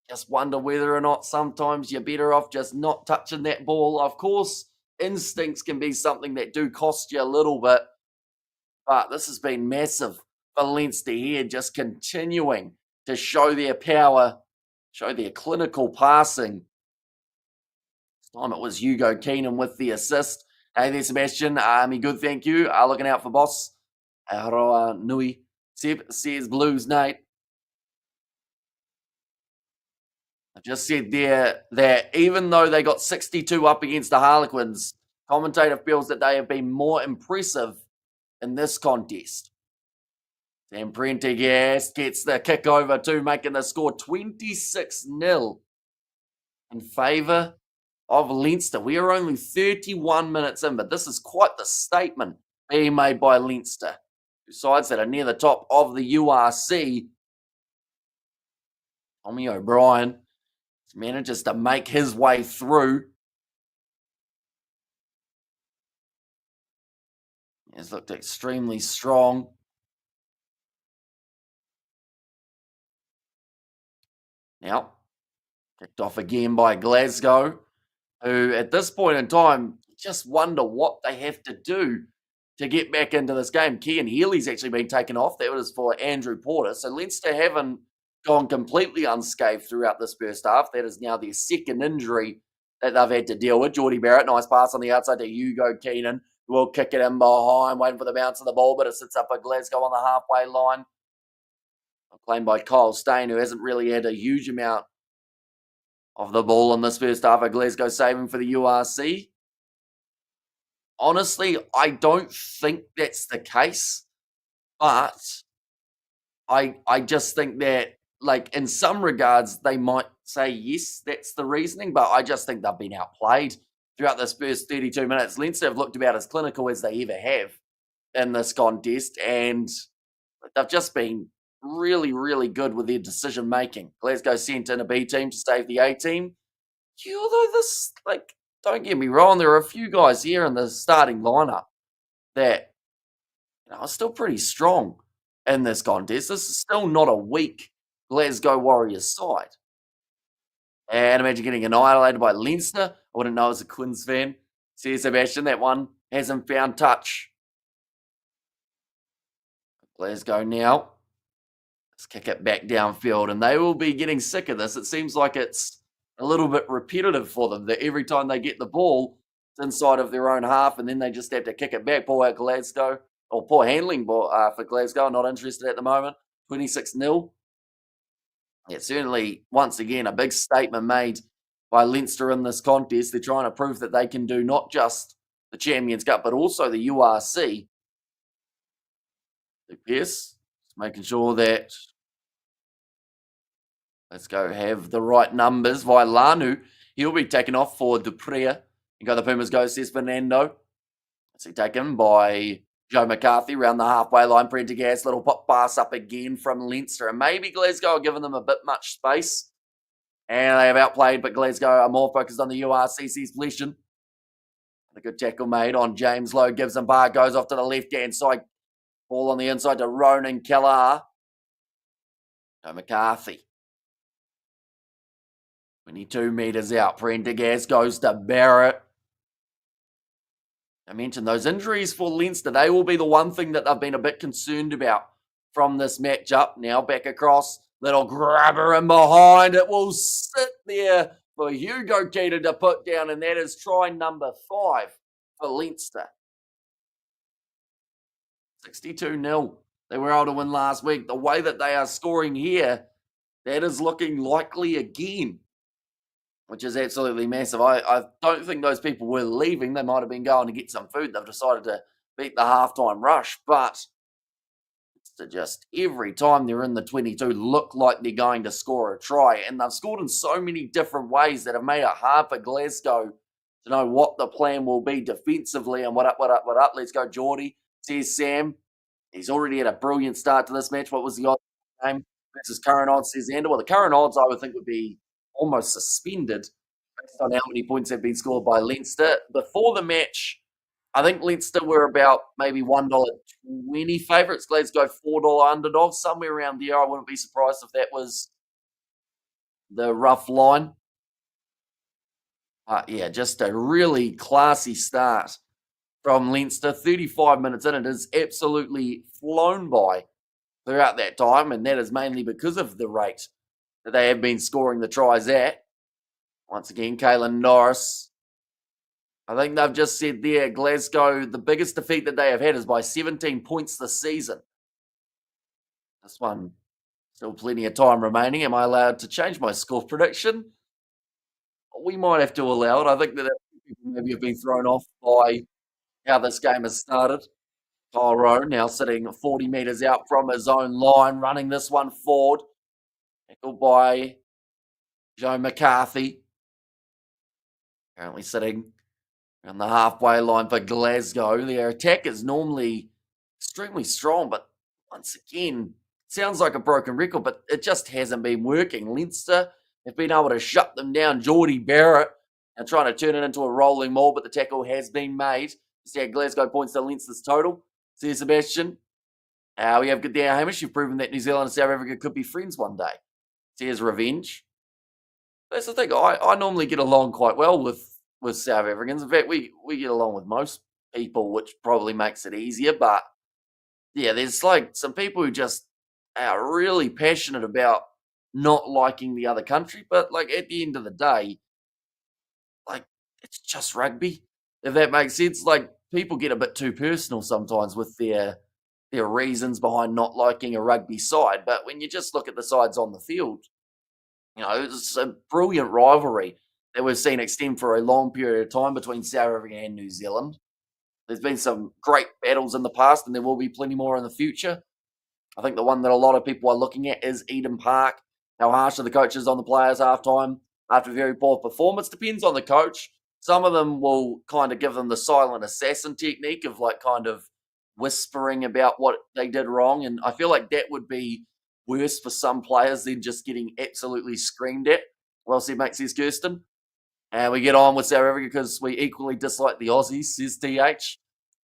S1: Just wonder whether or not sometimes you're better off just not touching that ball. Of course, instincts can be something that do cost you a little bit, but this has been massive for Leinster here, just continuing to show their power, show their clinical passing. This time it was Hugo Keenan with the assist. Hey there, Sebastian. Me good, thank you. Looking out for boss. Aroa Nui. Says Blues, Nate. I just said there that even though they got 62 up against the Harlequins, Commentator feels that they have been more impressive in this contest. And Prendergast gets the kick over to making the score 26-0 in favour of Leinster. We are only 31 minutes in, but this is quite the statement being made by Leinster. Two sides that are near the top of the URC. Tommy O'Brien manages to make his way through. He's looked extremely strong. Now, kicked off again by Glasgow, who at this point in time just wonder what they have to do to get back into this game. Cian Healy's actually been taken off. That was for Andrew Porter. So Leinster haven't gone completely unscathed throughout this first half. That is now their second injury that they've had to deal with. Geordie Barrett, nice pass on the outside to Hugo Keenan, who will kick it in behind, waiting for the bounce of the ball, but it sits up at Glasgow on the halfway line. Claimed by Kyle Stain, who hasn't really had a huge amount of the ball in this first half. Of Glasgow saving for the URC. Honestly, I don't think that's the case, but I just think that, like, in some regards, they might say, yes, that's the reasoning, but I just think they've been outplayed throughout this first 32 minutes. Leinster have looked about as clinical as they ever have in this contest, and they've just been really, really good with their decision making. Glasgow sent in a B team to save the A team. Yeah, although this, like, don't get me wrong, there are a few guys here in the starting lineup that are still pretty strong in this contest. This is still not a weak Glasgow Warriors side. And imagine getting annihilated by Leinster. I wouldn't know as a Quins fan. See, Sebastian, that one hasn't found touch. Glasgow now. Let's kick it back downfield, and they will be getting sick of this. It seems like it's a little bit repetitive for them, that every time they get the ball, it's inside of their own half, and then they just have to kick it back. Poor Glasgow, or poor handling for Glasgow, not interested at the moment. 26-0. Yeah, certainly, once again, a big statement made by Leinster in this contest. They're trying to prove that they can do not just the Champions Cup, but also the URC. Pierce, just making sure that let's go have the right numbers. Vailanu, he'll be taken off for Duprea. And go the Pumas go, says Fernando. Let's see, taken by Joe McCarthy around the halfway line. Prendergast, little pop pass up again from Leinster. And maybe Glasgow are giving them a bit much space. And they have outplayed, but Glasgow are more focused on the URCC's possession. A good tackle made on James Lowe. Gives him bar, goes off to the left-hand side. Ball on the inside to Ronan Kellar. Joe McCarthy. 22 metres out. Prendergast goes to Barrett. I mentioned those injuries for Leinster. They will be the one thing that they've been a bit concerned about from this matchup. Now back across. Little grabber in behind. It will sit there for Hugo Keita to put down, and that is try number 5 for Leinster. 62-0. They were able to win last week. The way that they are scoring here, that is looking likely again, which is absolutely massive. I don't think those people were leaving. They might have been going to get some food. They've decided to beat the halftime rush, but to just every time they're in the 22 look like they're going to score a try. And they've scored in so many different ways that have made it hard for Glasgow to know what the plan will be defensively. And what up? Let's go, Geordie, says Sam. He's already had a brilliant start to this match. What was the odds game versus current odds, says Ander? Well, the current odds I would think would be almost suspended based on how many points have been scored by Leinster. Before the match, I think Leinster were about maybe $1.20 favourites. Glasgow $4 underdogs, somewhere around there. I wouldn't be surprised if that was the rough line. Yeah, just a really classy start from Leinster. 35 minutes in, it has absolutely flown by throughout that time, and that is mainly because of the rate that they have been scoring the tries at. Once again, Caelan Norris. I think they've just said there, Glasgow, the biggest defeat that they have had is by 17 points this season. This one, still plenty of time remaining. Am I allowed to change my score prediction? We might have to allow it. I think that people maybe have been thrown off by how this game has started. Kyle Rowe now sitting 40 metres out from his own line, running this one forward. Tackled by Joe McCarthy. Currently sitting around the halfway line for Glasgow. Their attack is normally extremely strong, but once again, sounds like a broken record, but it just hasn't been working. Leinster have been able to shut them down. Geordie Barrett and trying to turn it into a rolling maul, but the tackle has been made. See how Glasgow points to Leinster's total. See Sebastian. We have good there, Hamish. You've proven that New Zealand and South Africa could be friends one day. Here's revenge. That's the thing. I normally get along quite well with South Africans. In fact, we get along with most people, which probably makes it easier. But yeah, there's like some people who just are really passionate about not liking the other country. But like at the end of the day, like it's just rugby. If that makes sense. Like people get a bit too personal sometimes with their reasons behind not liking a rugby side. But when you just look at the sides on the field, it's a brilliant rivalry that we've seen extend for a long period of time between South Africa and New Zealand. There's been some great battles in the past, and there will be plenty more in the future. I think the one that a lot of people are looking at is Eden Park. How harsh are the coaches on the players halftime after a very poor performance? Depends on the coach. Some of them will kind of give them the silent assassin technique of like kind of whispering about what they did wrong. And I feel like that would be worse for some players than just getting absolutely screamed at. Well said, mate, says Kirsten. And we get on with South Africa because we equally dislike the Aussies, says TH.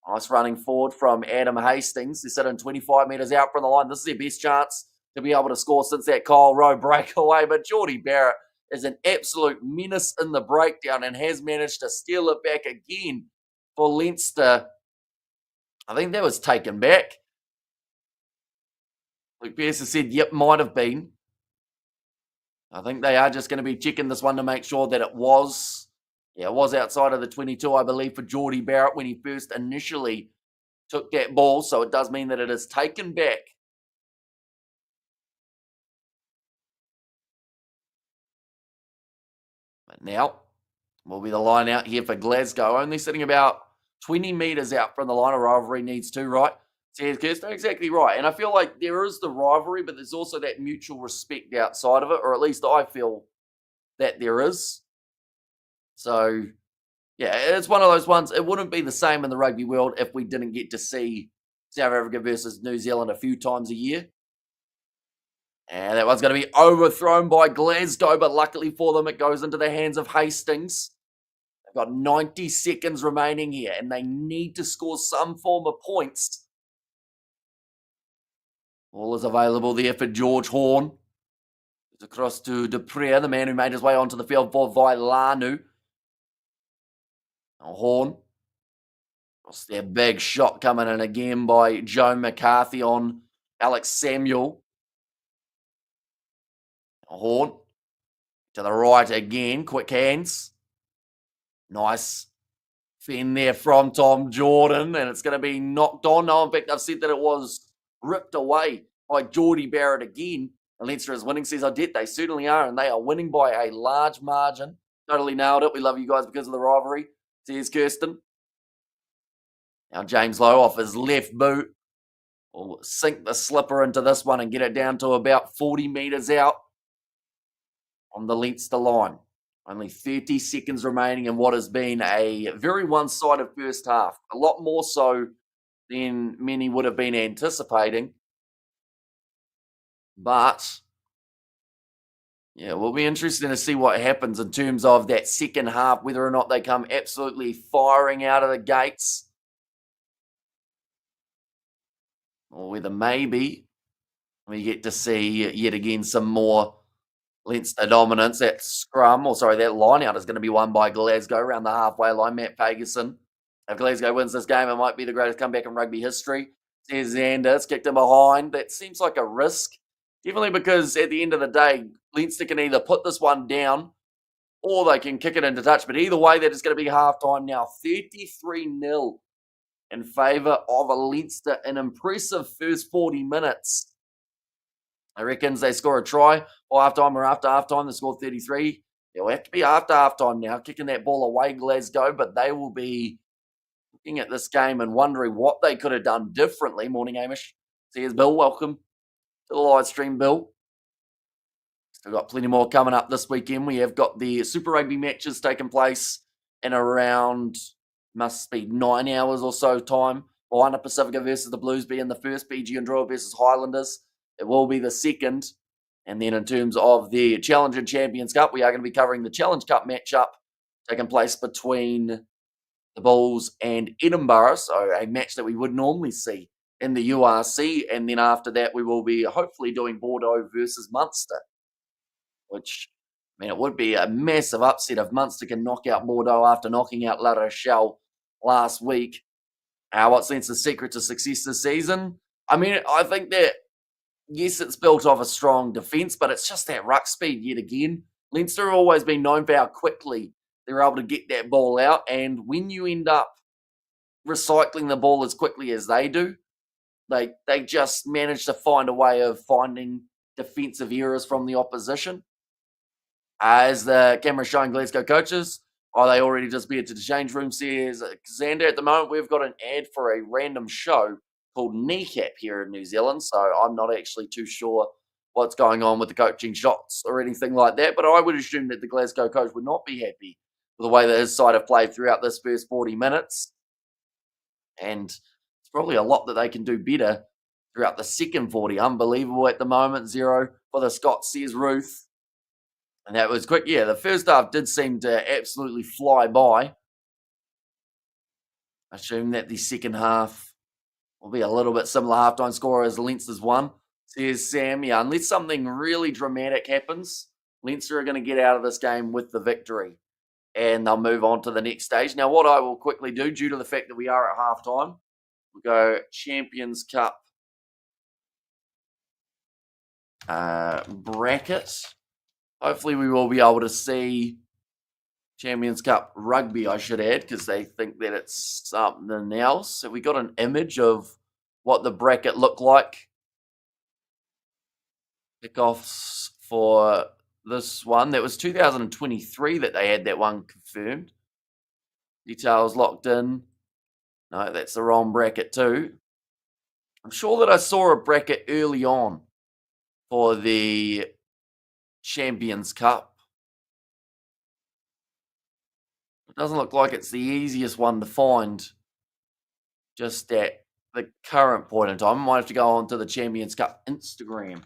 S1: Nice running forward from Adam Hastings. They're sitting 25 metres out from the line. This is their best chance to be able to score since that Kyle Rowe breakaway. But Geordie Barrett is an absolute menace in the breakdown and has managed to steal it back again for Leinster. I think that was taken back. Luke Pearson said, yep, might have been. I think they are just going to be checking this one to make sure that it was. Yeah, it was outside of the 22, I believe, for Geordie Barrett when he first initially took that ball. So it does mean that it is taken back. But now will be the line out here for Glasgow. Only sitting about 20 metres out from the line of rivalry needs to, right? Says Kirsten, exactly right. And I feel like there is the rivalry, but there's also that mutual respect outside of it, or at least I feel that there is. So, yeah, it's one of those ones. It wouldn't be the same in the rugby world if we didn't get to see South Africa versus New Zealand a few times a year. And that one's going to be overthrown by Glasgow, but luckily for them, it goes into the hands of Hastings. They've got 90 seconds remaining here, and they need to score some form of points. All is available there for George Horn. It's across to Dupree, the man who made his way onto the field for Vailanu. Now Horn. Across their big shot coming in again by Joe McCarthy on Alex Samuel. Now Horn. To the right again. Quick hands. Nice fin there from Tom Jordan. And it's going to be knocked on. No, in fact, I've said that it was ripped away by Geordie Barrett again. And Leinster is winning, says Odette. They certainly are, and they are winning by a large margin. Totally nailed it. We love you guys because of the rivalry, says Kirsten. Now James Lowe off his left boot will sink the slipper into this one and get it down to about 40 metres out on the Leinster line. Only 30 seconds remaining in what has been a very one-sided first half. A lot more so than many would have been anticipating. But, yeah, we'll be interested to see what happens in terms of that second half, whether or not they come absolutely firing out of the gates. Or whether maybe we get to see yet again some more Leinster dominance. That that line out is going to be won by Glasgow around the halfway line. Matt Fagerson. If Glasgow wins this game, it might be the greatest comeback in rugby history. Says Xander. It's kicked him behind. That seems like a risk. Definitely because at the end of the day, Leinster can either put this one down or they can kick it into touch. But either way, that is going to be halftime now. 33-0 in favour of Leinster. An impressive first 40 minutes. I reckon they score a try or halftime or after halftime. They score 33. It'll have to be after halftime now, kicking that ball away, Glasgow, but they will be looking at this game and wondering what they could have done differently. Morning, Amish. Cheers, Bill. Welcome to the live stream, Bill. Still got plenty more coming up this weekend. We have got the Super Rugby matches taking place in around, must be 9 hours or so time. Moana Pacifica versus the Blues being the first, PG and Drua versus Highlanders. It will be the second. And then in terms of the Challenger Champions Cup, we are going to be covering the Challenge Cup matchup taking place between the Bulls and Edinburgh. So a match that we would normally see in the URC. And then after that, we will be hopefully doing Bordeaux versus Munster, which, I mean, it would be a massive upset if Munster can knock out Bordeaux after knocking out La Rochelle last week. What's Leinster's secret to success this season? I mean, I think that, yes, it's built off a strong defence, but it's just that ruck speed yet again. Leinster have always been known for how quickly they're able to get that ball out, and when you end up recycling the ball as quickly as they do, they just manage to find a way of finding defensive errors from the opposition. As the camera showing Glasgow coaches, they already just beat to the change room, says Xander. At the moment, we've got an ad for a random show called Kneecap here in New Zealand, so I'm not actually too sure what's going on with the coaching shots or anything like that, but I would assume that the Glasgow coach would not be happy with the way that his side have played throughout this first 40 minutes, and it's probably a lot that they can do better throughout the second 40. Unbelievable at the moment, 0 for the Scots, says Ruth. And that was quick. Yeah, the first half did seem to absolutely fly by. I assume that the second half will be a little bit similar halftime score as Leinster's one, says Sam. Yeah, unless something really dramatic happens, Leinster are going to get out of this game with the victory, and they'll move on to the next stage. Now, what I will quickly do, due to the fact that we are at halftime, we'll go Champions Cup bracket. Hopefully we will be able to see Champions Cup rugby, I should add, because they think that it's something else. Have we got an image of what the bracket looked like? Kickoffs for this one. That was 2023 that they had that one confirmed. Details locked in. No, that's the wrong bracket too. I'm sure that I saw a bracket early on for the Champions Cup. It doesn't look like it's the easiest one to find just at the current point in time. I might have to go on to the Champions Cup Instagram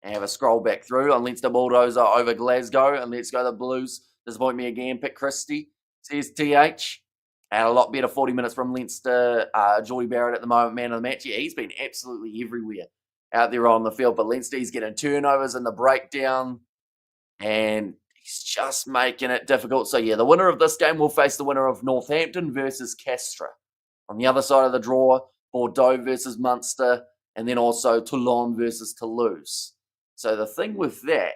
S1: and have a scroll back through. On Leinster Bulldozer over Glasgow, and let's go the Blues. Disappoint me again. Pick Christie, says TH. And a lot better 40 minutes from Leinster. Geordie Barrett at the moment, man of the match. Yeah, he's been absolutely everywhere out there on the field. But Leinster, he's getting turnovers in the breakdown, and he's just making it difficult. So, yeah, the winner of this game will face the winner of Northampton versus Castres. On the other side of the draw, Bordeaux versus Munster, and then also Toulon versus Toulouse. So the thing with that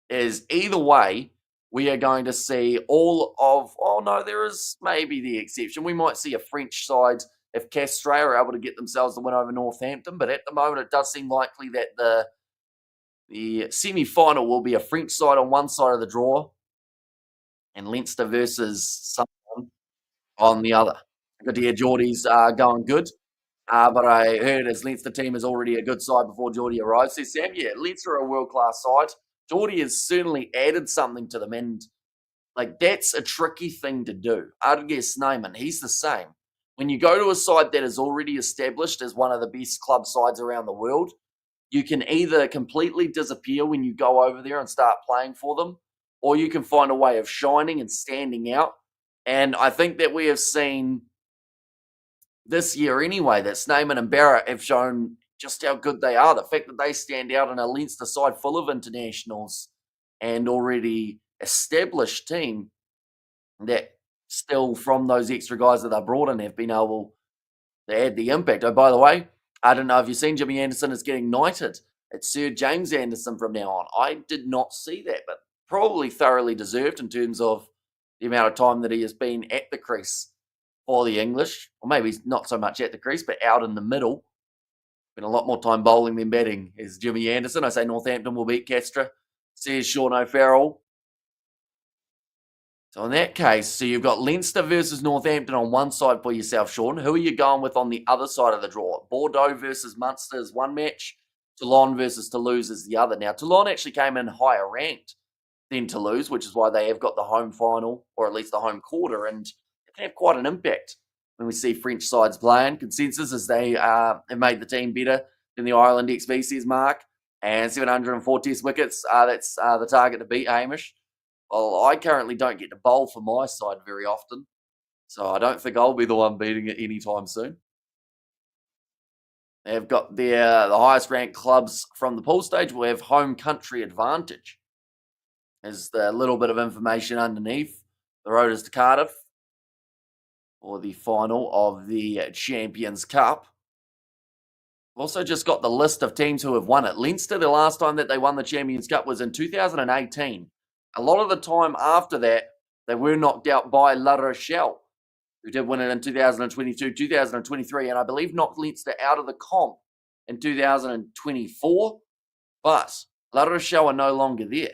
S1: is either way, we are going to see all of, oh no, there is maybe the exception. We might see a French side if Castres are able to get themselves the win over Northampton, but at the moment it does seem likely that the semi-final will be a French side on one side of the draw and Leinster versus someone on the other. Good to hear Geordie's going good. But I heard his Leinster team is already a good side before Geordie arrives. Says Sam, yeah, Leinster are a world-class side. Geordie has certainly added something to them, and that's a tricky thing to do. Ardir Snyman, he's the same. When you go to a side that is already established as one of the best club sides around the world, you can either completely disappear when you go over there and start playing for them, or you can find a way of shining and standing out. And I think that we have seen this year anyway, that Snyman and Barrett have shown just how good they are. The fact that they stand out in a Leinster side full of internationals and already established team that still from those extra guys that they brought in have been able to add the impact. Oh, by the way, I don't know if you've seen Jimmy Anderson is getting knighted. It's Sir James Anderson from now on. I did not see that, but probably thoroughly deserved in terms of the amount of time that he has been at the crease for the English, or maybe not so much at the crease, but out in the middle. Been a lot more time bowling than batting is Jimmy Anderson. I say Northampton will beat Castres, says Sean O'Farrell. So in that case, so you've got Leinster versus Northampton on one side for yourself, Sean. Who are you going with on the other side of the draw? Bordeaux versus Munster is one match. Toulon versus Toulouse is the other. Now, Toulon actually came in higher ranked than Toulouse, which is why they have got the home final, or at least the home quarter, and it can have quite an impact when we see French sides playing. Consensus is they have made the team better than the Ireland XV says Mark, and 704 test wickets. That's the target to beat, Hamish. Well, I currently don't get to bowl for my side very often, so I don't think I'll be the one beating it anytime soon. They've got the highest ranked clubs from the pool stage will have home country advantage. There's the little bit of information underneath. The road is to Cardiff for the final of the Champions Cup. We've also just got the list of teams who have won it. Leinster, the last time that they won the Champions Cup was in 2018. A lot of the time after that, they were knocked out by La Rochelle, who did win it in 2022, 2023, and I believe knocked Leinster out of the comp in 2024. But La Rochelle are no longer there,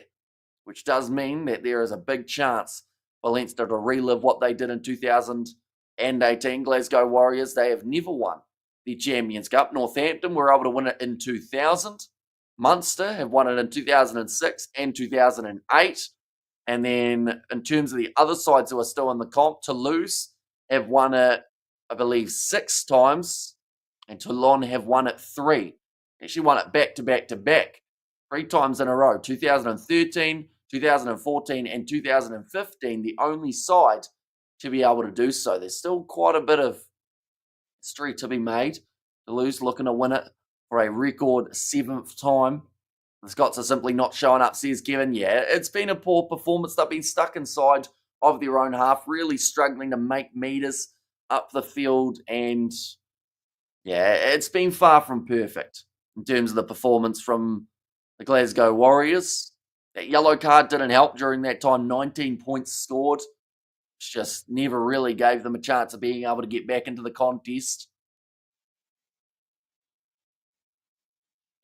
S1: which does mean that there is a big chance for Leinster to relive what they did in 2018. Glasgow Warriors, they have never won the Champions Cup. Northampton were able to win it in 2000. Munster have won it in 2006 and 2008. And then in terms of the other sides who are still in the comp, Toulouse have won it, I believe, 6 times. And Toulon have won it 3. Actually won it back to back to back 3 times in a row. 2013, 2014 and 2015, the only side to be able to do so. There's still quite a bit of history to be made. Toulouse looking to win it for a record 7th time. The Scots are simply not showing up, says Kevin. Yeah, it's been a poor performance. They've been stuck inside of their own half, really struggling to make meters up the field. And yeah, it's been far from perfect in terms of the performance from the Glasgow Warriors. That yellow card didn't help during that time. 19 points scored, which just never really gave them a chance of being able to get back into the contest.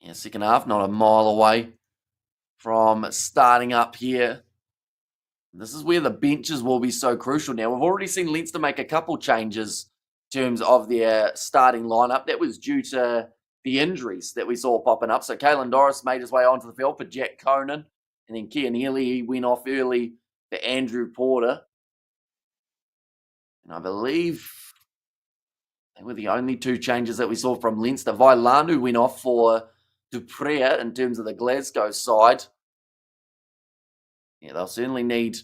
S1: Yeah, second half, not a mile away from starting up here. This is where the benches will be so crucial now. We've already seen Leinster make a couple changes in terms of their starting lineup. That was due to the injuries that we saw popping up. So Caelan Doris made his way onto the field for Jack Conan. And then Cian Healy, he went off early for Andrew Porter. And I believe they were the only 2 changes that we saw from Leinster. Vailanu went off for Duprea in terms of the Glasgow side. Yeah, they'll certainly need...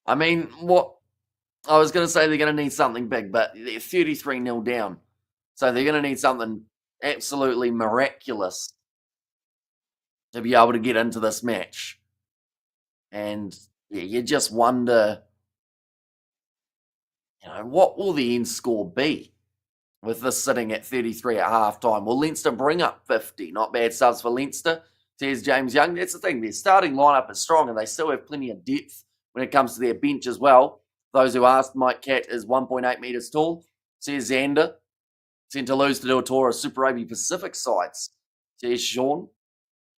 S1: I mean, what... I was going to say they're going to need something big, but they're 33-0 down. So they're going to need something absolutely miraculous to be able to get into this match. And yeah, you just wonder, what will the end score be with this sitting at 33 at halftime? Will Leinster bring up 50? Not bad subs for Leinster, says James Young. That's the thing. Their starting lineup is strong and they still have plenty of depth when it comes to their bench as well. Those who asked, Mike Catt is 1.8 metres tall, says Xander. Sent Toulouse to do a tour of Super Rugby Pacific sides, says Sean.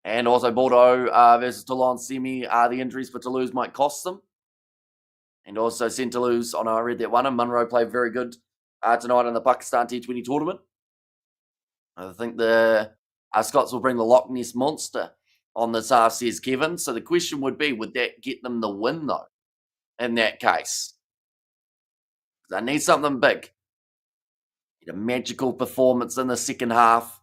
S1: And also Bordeaux versus Toulon semi. The injuries for Toulouse might cost them. And also sent Toulouse, I read that one, and Munro played very good tonight in the Pakistan T20 tournament. I think the Scots will bring the Loch Ness Monster on this half, says Kevin. So the question would be, would that get them the win, though, in that case? They need something big. Need a magical performance in the second half.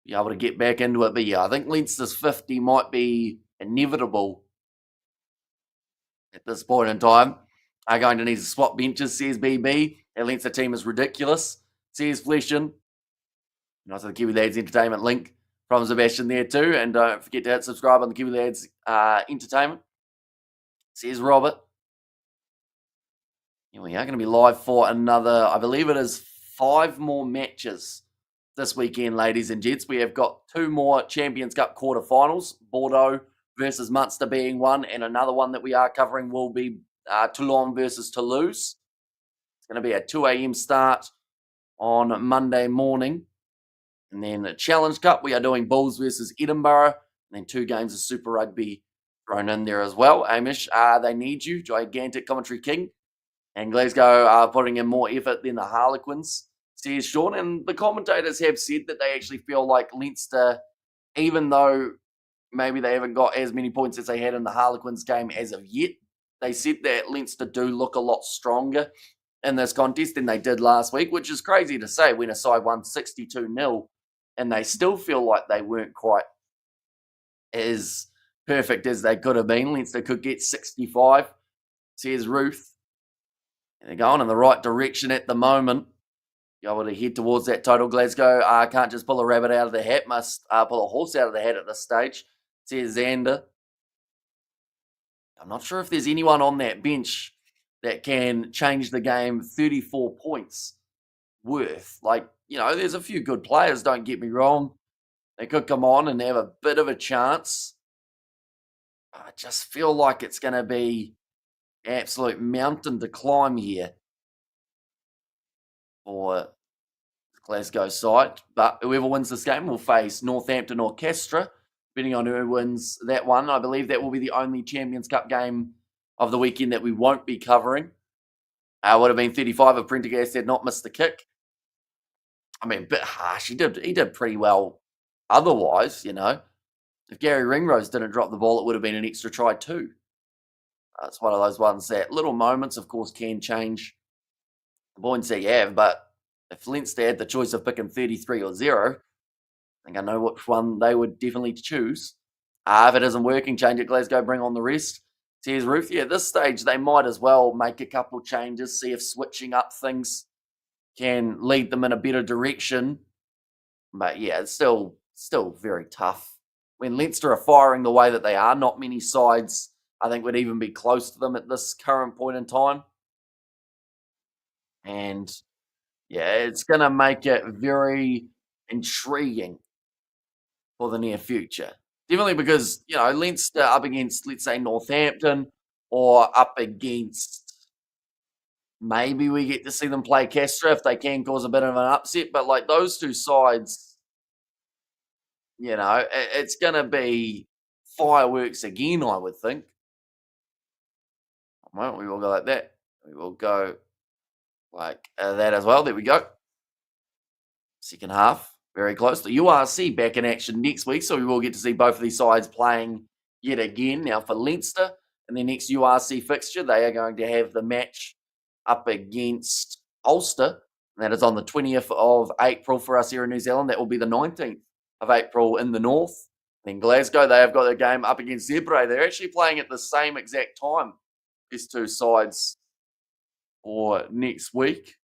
S1: Be able to get back into it. But yeah, I think Leinster's 50 might be inevitable at this point in time. Are going to need to swap benches, says BB. That Leinster team is ridiculous, says Fleshin. And also the Kiwi Lads Entertainment link from Sebastian there too. And don't forget to hit subscribe on the Kiwi Lads Entertainment, says Robert. Here we are going to be live for another, I believe it is 5 more matches this weekend, ladies and gents. We have got 2 more Champions Cup quarterfinals, Bordeaux versus Munster being one, and another one that we are covering will be Toulon versus Toulouse. It's going to be a 2 a.m. start on Monday morning. And then a Challenge Cup, we are doing Bulls versus Edinburgh, and then 2 games of Super Rugby thrown in there as well. Amish, they need you, gigantic commentary king. And Glasgow are putting in more effort than the Harlequins, says Sean. And the commentators have said that they actually feel like Leinster, even though maybe they haven't got as many points as they had in the Harlequins game as of yet, they said that Leinster do look a lot stronger in this contest than they did last week, which is crazy to say when a side won 62-0 and they still feel like they weren't quite as perfect as they could have been. Leinster could get 65, says Ruth. And they're going in the right direction at the moment. Be able to head towards that total. Glasgow can't just pull a rabbit out of the hat, must pull a horse out of the hat at this stage, says Xander. I'm not sure if there's anyone on that bench that can change the game 34 points worth. Like, there's a few good players, don't get me wrong. They could come on and have a bit of a chance. I just feel like it's going to be absolute mountain to climb here for Glasgow side. But whoever wins this game will face Northampton or Castra, depending on who wins that one. I believe that will be the only Champions Cup game of the weekend that we won't be covering. Would have been 35 if Prendergast had not missed the kick. I mean, a bit harsh. He did pretty well otherwise, If Gary Ringrose didn't drop the ball, it would have been an extra try too. It's one of those ones that little moments, of course, can change the points that you have. But if Leinster had the choice of picking 33 or 0, I think I know which one they would definitely choose. If it isn't working, change it, Glasgow, bring on the rest. Says Ruth. Yeah, at this stage, they might as well make a couple of changes, see if switching up things can lead them in a better direction. But yeah, it's still very tough. When Leinster are firing the way that they are, not many sides, I think, would even be close to them at this current point in time. And yeah, it's going to make it very intriguing for the near future. Definitely because, Leinster up against, let's say, Northampton, or up against, maybe we get to see them play Castra if they can cause a bit of an upset. But like those two sides, it's going to be fireworks again, I would think. Well, we will go like that. We will go like that as well. There we go. Second half, very close. The URC back in action next week, so we will get to see both of these sides playing yet again. Now for Leinster, in their next URC fixture, they are going to have the match up against Ulster. And that is on the 20th of April for us here in New Zealand. That will be the 19th of April in the north. Then Glasgow, they have got their game up against Zebre. They're actually playing at the same exact time, these two sides, for next week.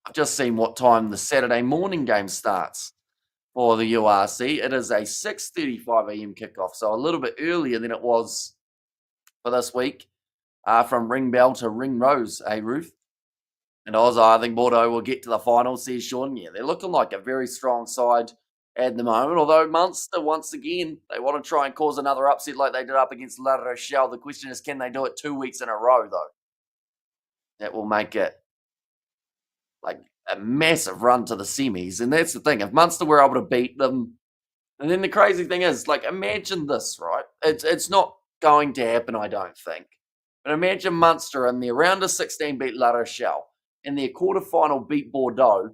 S1: I've just seen what time the Saturday morning game starts for the URC. It is a 6:35 a.m. kickoff, so a little bit earlier than it was for this week. From ring bell to ring rose, Ruth? And I think Bordeaux will get to the final, says Sean. Yeah, they're looking like a very strong side at the moment. Although Munster, once again, they want to try and cause another upset like they did up against La Rochelle. The question is, can they do it 2 weeks in a row, though? That will make it like a massive run to the semis. And that's the thing. If Munster were able to beat them, and then the crazy thing is, like, imagine this, right? It's not going to happen, I don't think. But imagine Munster in their round of 16 beat La Rochelle, in their quarterfinal beat Bordeaux,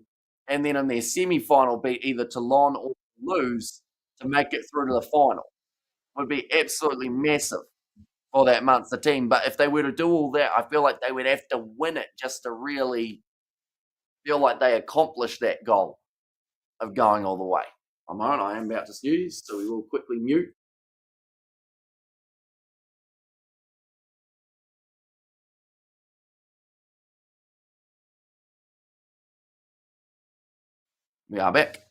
S1: and then in their semi-final beat either Toulon or lose to make it through to the final. Would be absolutely massive for that Munster team. But if they were to do all that, I feel like they would have to win it just to really feel like they accomplished that goal of going all the way. A moment, I am about to snooze, so we will quickly mute. We are back.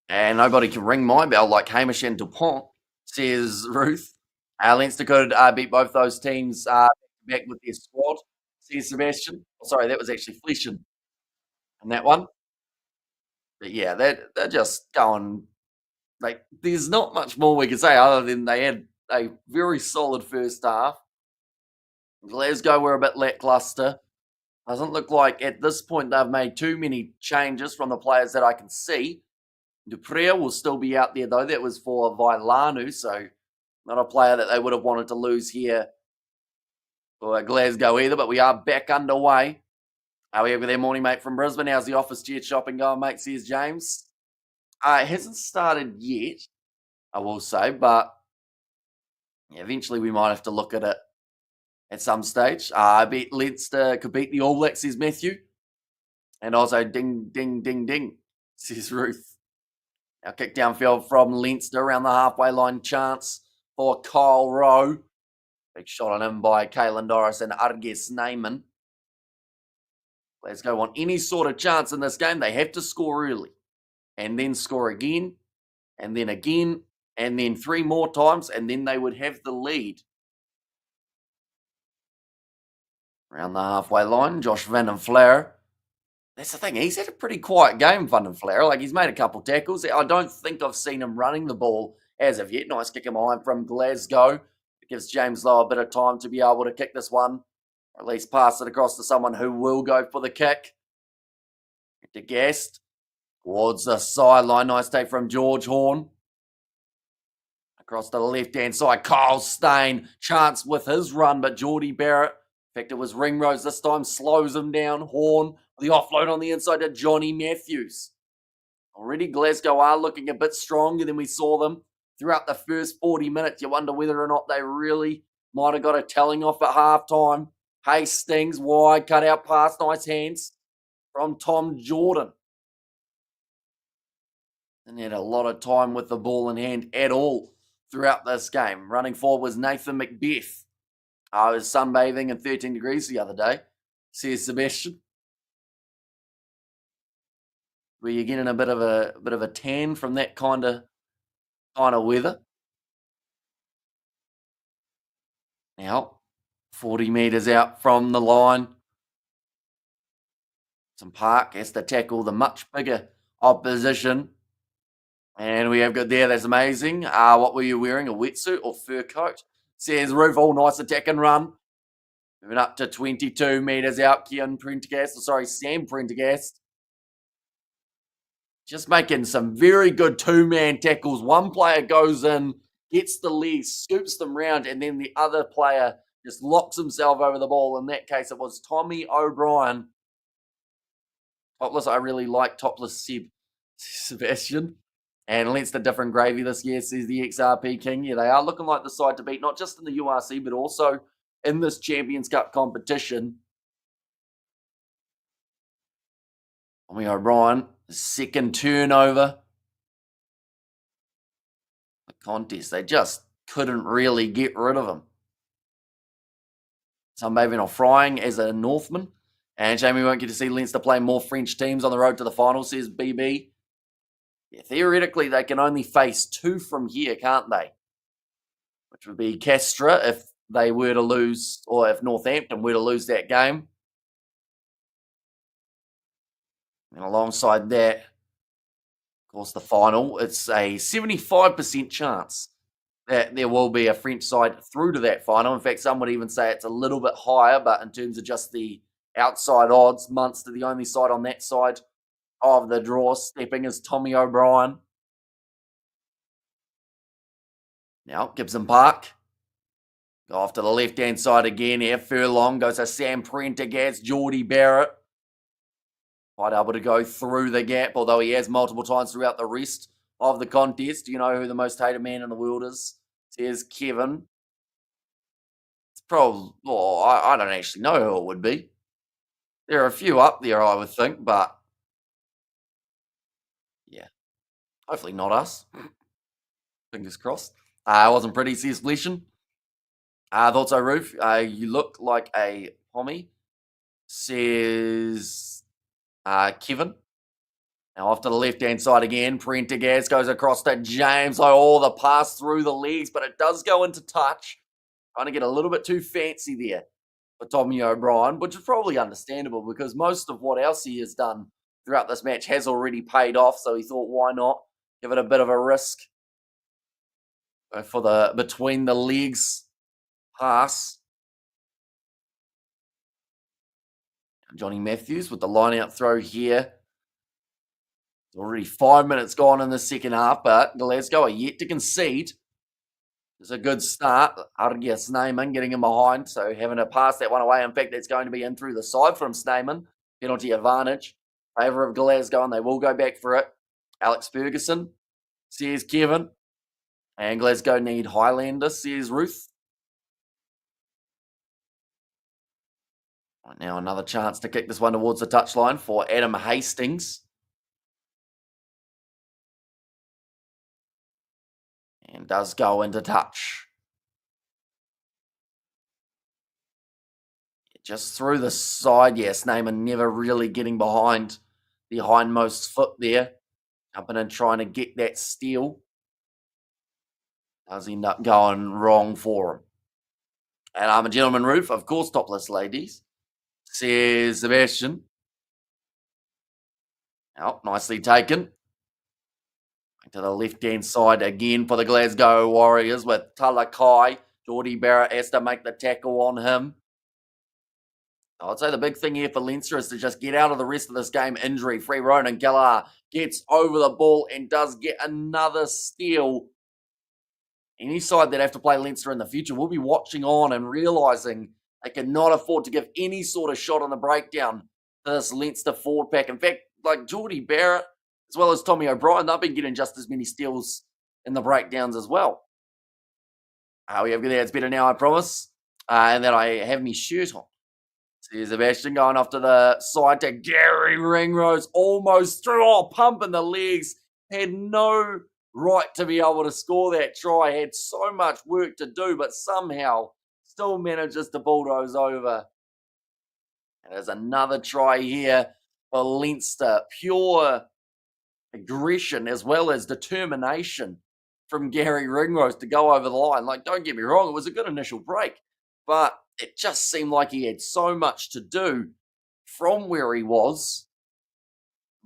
S1: And nobody can ring my bell like Hamish and Dupont, says Ruth. Leinster could beat both those teams back with their squad, says Sebastian. Sorry, that was actually Fleishan in that one. But yeah, they're just going, like, there's not much more we can say other than they had a very solid first half. Glasgow were a bit lackluster. Doesn't look like at this point they've made too many changes from the players that I can see. Duprea will still be out there, though. That was for Vailanu, so not a player that they would have wanted to lose here for Glasgow either, but we are back underway. Are we with their morning mate from Brisbane? How's the office jet shopping going, mate? Says James. It hasn't started yet, I will say, but yeah, eventually we might have to look at it at some stage. I bet Leinster could beat the All Blacks, says Matthew. And also ding, ding, ding, ding, says Ruth. Now kick downfield from Leinster around the halfway line, chance for Kyle Rowe. Big shot on him by Caelan Doris and Arges Neyman. Glasgow want any sort of chance in this game, they have to score early. And then score again, and then 3 more times, and then they would have the lead. Around the halfway line, Josh Van den Vlaer. That's the thing, he's had a pretty quiet game, Van den Vlaer. Like, he's made a couple tackles. I don't think I've seen him running the ball as of yet. Nice kick him behind from Glasgow. It gives James Lowe a bit of time to be able to kick this one, or at least pass it across to someone who will go for the kick. De Gast towards the sideline. Nice take from George Horn. Across to the left-hand side, Kyle Stain. Chance with his run, but Geordie Barrett, in fact, it was Ringrose this time, slows him down. Horn, the offload on the inside to Johnny Matthews. Already Glasgow are looking a bit stronger than we saw them throughout the first 40 minutes. You wonder whether or not they really might have got a telling off at halftime. Hastings, wide, cut out pass, nice hands from Tom Jordan. And had a lot of time with the ball in hand at all throughout this game. Running forward was Nathan Macbeth. I was sunbathing in 13 degrees the other day, says Sebastian. Were you getting a bit of a tan from that kind of weather? Now, 40 metres out from the line. Some Park has to tackle the much bigger opposition. And we have got there, that's amazing. What were you wearing, a wetsuit or fur coat? Says Roof, all nice attack and run. Moving up to 22 metres out, Sam Prendergast. Just making some very good two-man tackles. One player goes in, gets the lead, scoops them round, and then the other player just locks himself over the ball. In that case, it was Tommy O'Brien. Topless, I really like Topless Sebastian. And Leinster different gravy this year, says the XRP King. Yeah, they are looking like the side to beat, not just in the URC, but also in this Champions Cup competition. Tommy O'Brien, second turnover. The contest, they just couldn't really get rid of him. Sunbathing or frying as a Northman. And shame we won't get to see Leinster play more French teams on the road to the final, says BB. Yeah, theoretically, they can only face 2 from here, can't they? Which would be Castra if they were to lose, or if Northampton were to lose that game. And alongside that, of course, the final, it's a 75% chance that there will be a French side through to that final. In fact, some would even say it's a little bit higher, but in terms of just the outside odds, Munster the only side on that side of the draw. Stepping is Tommy O'Brien. Now, Gibson Park. Go off to the left-hand side again here. Furlong goes to Sam Prendergast, Geordie Barrett. Quite able to go through the gap, although he has multiple times throughout the rest of the contest. Do you know who the most hated man in the world is? Says Kevin. It's probably, well, I don't actually know who it would be. There are a few up there, I would think, but yeah, hopefully not us. Fingers crossed. Wasn't pretty, says Fletion. Thought so, Roof. You look like a homie, says Kevin. Now off to the left-hand side again. Prendergast goes across to James. Oh, the pass through the legs, but it does go into touch. Trying to get a little bit too fancy there for Tommy O'Brien, which is probably understandable because most of what else he has done throughout this match has already paid off. So he thought, why not give it a bit of a risk for the between the legs pass. Johnny Matthews with the line-out throw here. Already 5 minutes gone in the second half, but Glasgow are yet to concede. It's a good start. Argia Snyman getting in behind, so having to pass that one away. In fact, that's going to be in through the side from Snyman. Penalty advantage. Favour of Glasgow, and they will go back for it. Alex Ferguson, says Kevin. And Glasgow need Highlander, says Ruth. Right now, another chance to kick this one towards the touchline for Adam Hastings. And does go into touch. Just through the side, yes. Neyman never really getting behind the hindmost foot there. Jumping in trying to get that steal. Does end up going wrong for him. And I'm a gentleman, Ruth. Of course, topless ladies. Says Sebastian. Oh, nicely taken. To the left-hand side again for the Glasgow Warriors with Talakai. Geordie Barrett has to make the tackle on him. I'd say the big thing here for Leinster is to just get out of the rest of this game injury-free. Ronan Gallagher gets over the ball and does get another steal. Any side that have to play Leinster in the future will be watching on and realising they cannot afford to give any sort of shot on the breakdown to this Leinster forward pack. In fact, like Geordie Barrett, as well as Tommy O'Brien, they've been getting just as many steals in the breakdowns as well. We have good It's better now, I promise. And then I have me shirt on. There's Sebastian going off to the side to Gary Ringrose. Almost through. Oh, pumping the legs. Had no right to be able to score that try. Had so much work to do, but somehow still manages to bulldoze over. And there's another try here for Leinster. Pure aggression as well as determination from Gary Ringrose to go over the line. Like, don't get me wrong, it was a good initial break, but it just seemed like he had so much to do from where he was.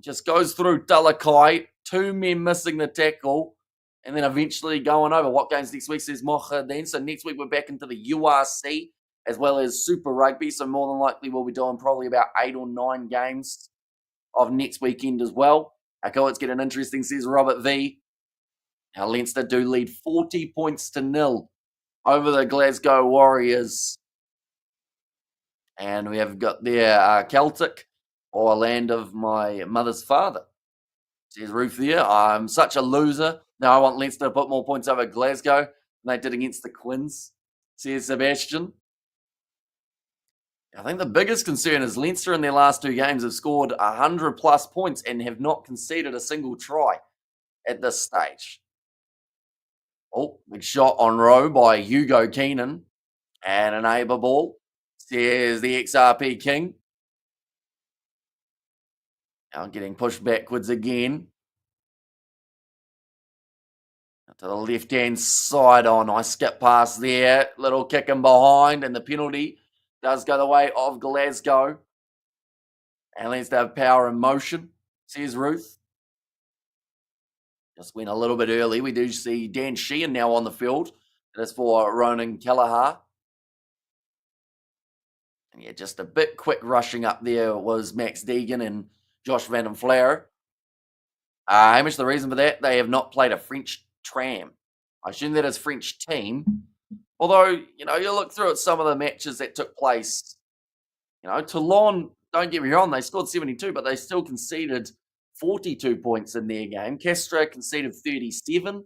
S1: Just goes through Dalakai, 2 men missing the tackle, and then eventually going over. What games next week, says Mocha then? So next week we're back into the URC as well as Super Rugby, so more than likely we'll be doing probably about 8 or 9 games of next weekend as well. Okay, let's get an interesting, says Robert V. Now, Leinster do lead 40 points to 0 over the Glasgow Warriors. And we have got there Celtic, or land of my mother's father. Says Ruth there. I'm such a loser. Now I want Leinster to put more points over Glasgow than they did against the Quins, says Sebastian. I think the biggest concern is Leinster in their last 2 games have scored 100+ points and have not conceded a single try at this stage. Oh, big shot on row by Hugo Keenan. And an Aber ball, says the XRP King. Now getting pushed backwards again. To the left-hand side. Oh, nice skip pass there. Little kick in behind, and the penalty does go the way of Glasgow. And Leinster have power and motion, says Ruth. Just went a little bit early. We do see Dan Sheehan now on the field. That's for Ronan Kelleher. And yeah, just a bit quick rushing up there was Max Deegan and Josh Van den Vlaer. Hamish, the reason for that, they have not played a French tram. I assume that is French team. Although, you look through at some of the matches that took place. Toulon, don't get me wrong, they scored 72, but they still conceded 42 points in their game. Castres conceded 37.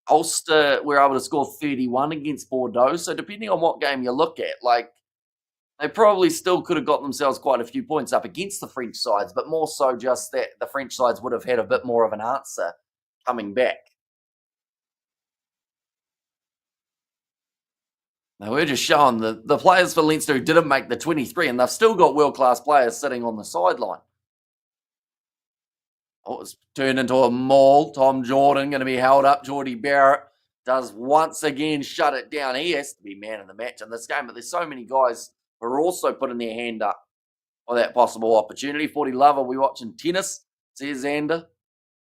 S1: Ulster were able to score 31 against Bordeaux. So depending on what game you look at, they probably still could have got themselves quite a few points up against the French sides, but more so just that the French sides would have had a bit more of an answer coming back. Now, we're just showing the players for Leinster who didn't make the 23, and they've still got world-class players sitting on the sideline. Oh, it's turned into a maul. Tom Jordan going to be held up. Geordie Barrett does once again shut it down. He has to be man of the match in this game, but there's so many guys who are also putting their hand up for that possible opportunity. 40 love, are we watching tennis, says Xander.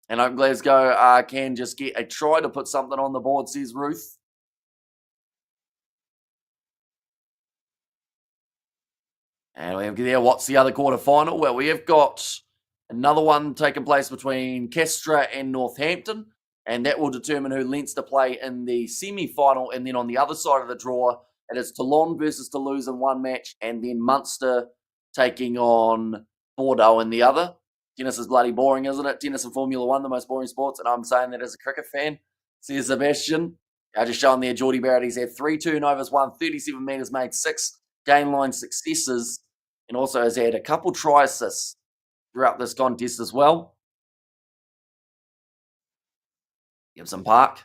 S1: And hope Glasgow can just get a try to put something on the board, says Ruth. And we have there, what's the other quarterfinal? Well, we have got Another one taking place between Kestra and Northampton, and that will determine who Leinster play in the semi-final. And then on the other side of the draw, it is Toulon versus Toulouse in one match, and then Munster taking on Bordeaux in the other. Tennis is bloody boring, isn't it? Tennis and Formula One, the most boring sports, and I'm saying that as a cricket fan. Says Sebastian. Just showing there, Geordie Barrett, he's had 3 turnovers, 37 metres made, 6 game line successes, and also has had a couple try assists throughout this contest as well. Gibson Park.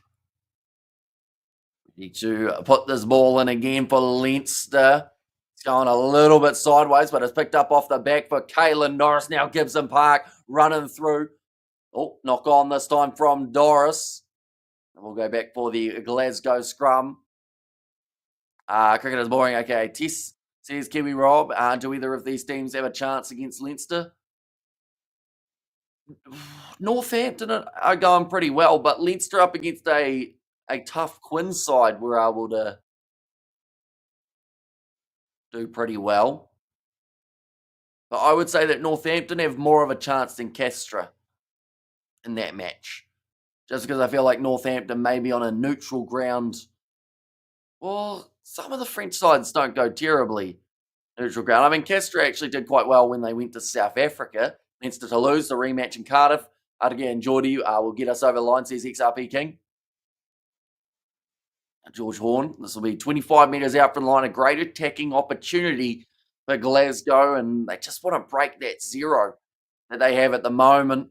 S1: Need to put this ball in again for Leinster. It's going a little bit sideways, but it's picked up off the back for Caelan Norris. Now Gibson Park running through. Oh, knock on this time from Doris. And we'll go back for the Glasgow scrum. Cricket is boring. Okay, Tess says Kiwi Rob. Do either of these teams have a chance against Leinster? Northampton are going pretty well, but Leinster up against a tough Quinn side were able to do pretty well. But I would say that Northampton have more of a chance than Kestra in that match. Just because I feel like Northampton may be on a neutral ground. Well, some of the French sides don't go terribly neutral ground. I mean, Kestra actually did quite well when they went to South Africa. Leinster to lose the rematch in Cardiff. Again, Geordie will get us over the line, says XRP King. George Horn. This will be 25 metres out from the line. A great attacking opportunity for Glasgow, and they just want to break that 0 that they have at the moment.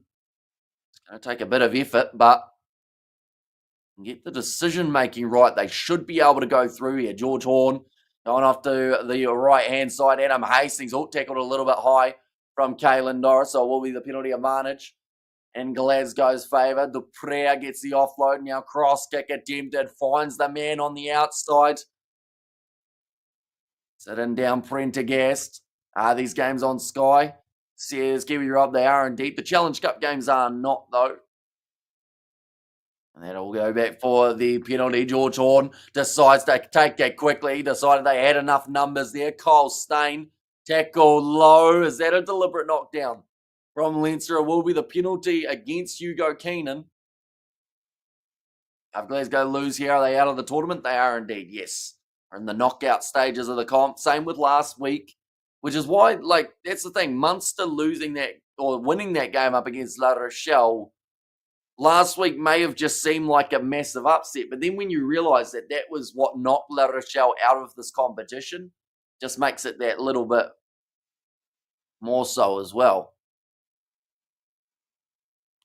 S1: It's going to take a bit of effort, but get the decision-making right. They should be able to go through here. George Horn going off to the right-hand side. Adam Hastings, tackled a little bit high from Caelan Norris, so it will be the penalty advantage in Glasgow's favour. Dupre gets the offload. Now cross kick attempted. Finds the man on the outside. Sitting down Prendergast. These games on Sky? Says Kiwi Rob, they are indeed. The Challenge Cup games are not, though. And then we'll go back for the penalty. George Horn decides to take that quickly. He decided they had enough numbers there. Kyle Stain, tackle low. Is that a deliberate knockdown from Leinster? It will be the penalty against Hugo Keenan. If Glasgow lose here, are they out of the tournament? They are indeed, yes. We're in the knockout stages of the comp. Same with last week, which is why, that's the thing. Munster losing that or winning that game up against La Rochelle last week may have just seemed like a massive upset, but then when you realise that that was what knocked La Rochelle out of this competition, just makes it that little bit more so as well.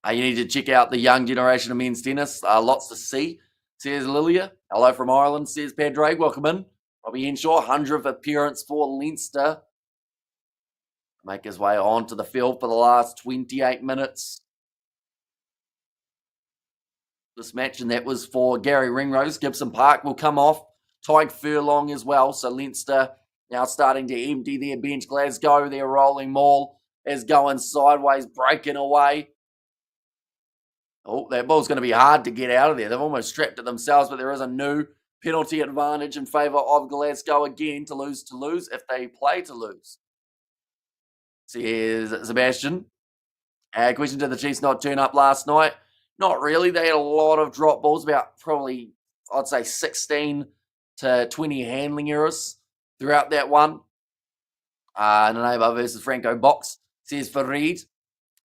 S1: You need to check out the young generation of men's tennis. Lots to see, says Lilia. Hello from Ireland, says Padraig. Welcome in. Robbie Henshaw, 100th appearance for Leinster. Make his way onto the field for the last 28 minutes. This match, and that was for Gary Ringrose. Gibson Park will come off. Tyke Furlong as well. So Leinster now starting to empty their bench. Glasgow, their rolling maul is going sideways, breaking away. Oh, that ball's going to be hard to get out of there. They've almost strapped it themselves, but there is a new penalty advantage in favour of Glasgow again to lose if they play to lose. So here's Sebastian. Question, did the Chiefs not turn up last night? Not really. They had a lot of drop balls, about probably, I'd say 16 to 20 handling errors throughout that one. Naneva versus Franco Box, says Farid.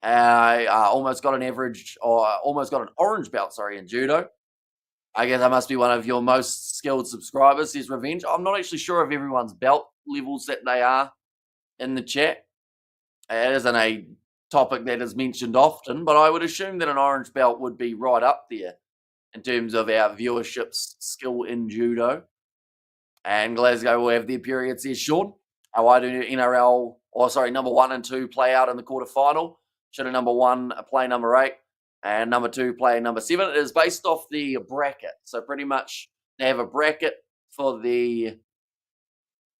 S1: Almost got an orange belt, in judo. I guess I must be one of your most skilled subscribers, says Revenge. I'm not actually sure of everyone's belt levels that they are in the chat. It isn't a topic that is mentioned often, but I would assume that an orange belt would be right up there in terms of our viewership's skill in judo. And Glasgow will have their period, says Sean. Why do number 1 and 2 play out in the quarterfinal? Should a number 1 play number 8 and number 2 play number 7? It is based off the bracket. So pretty much they have a bracket for the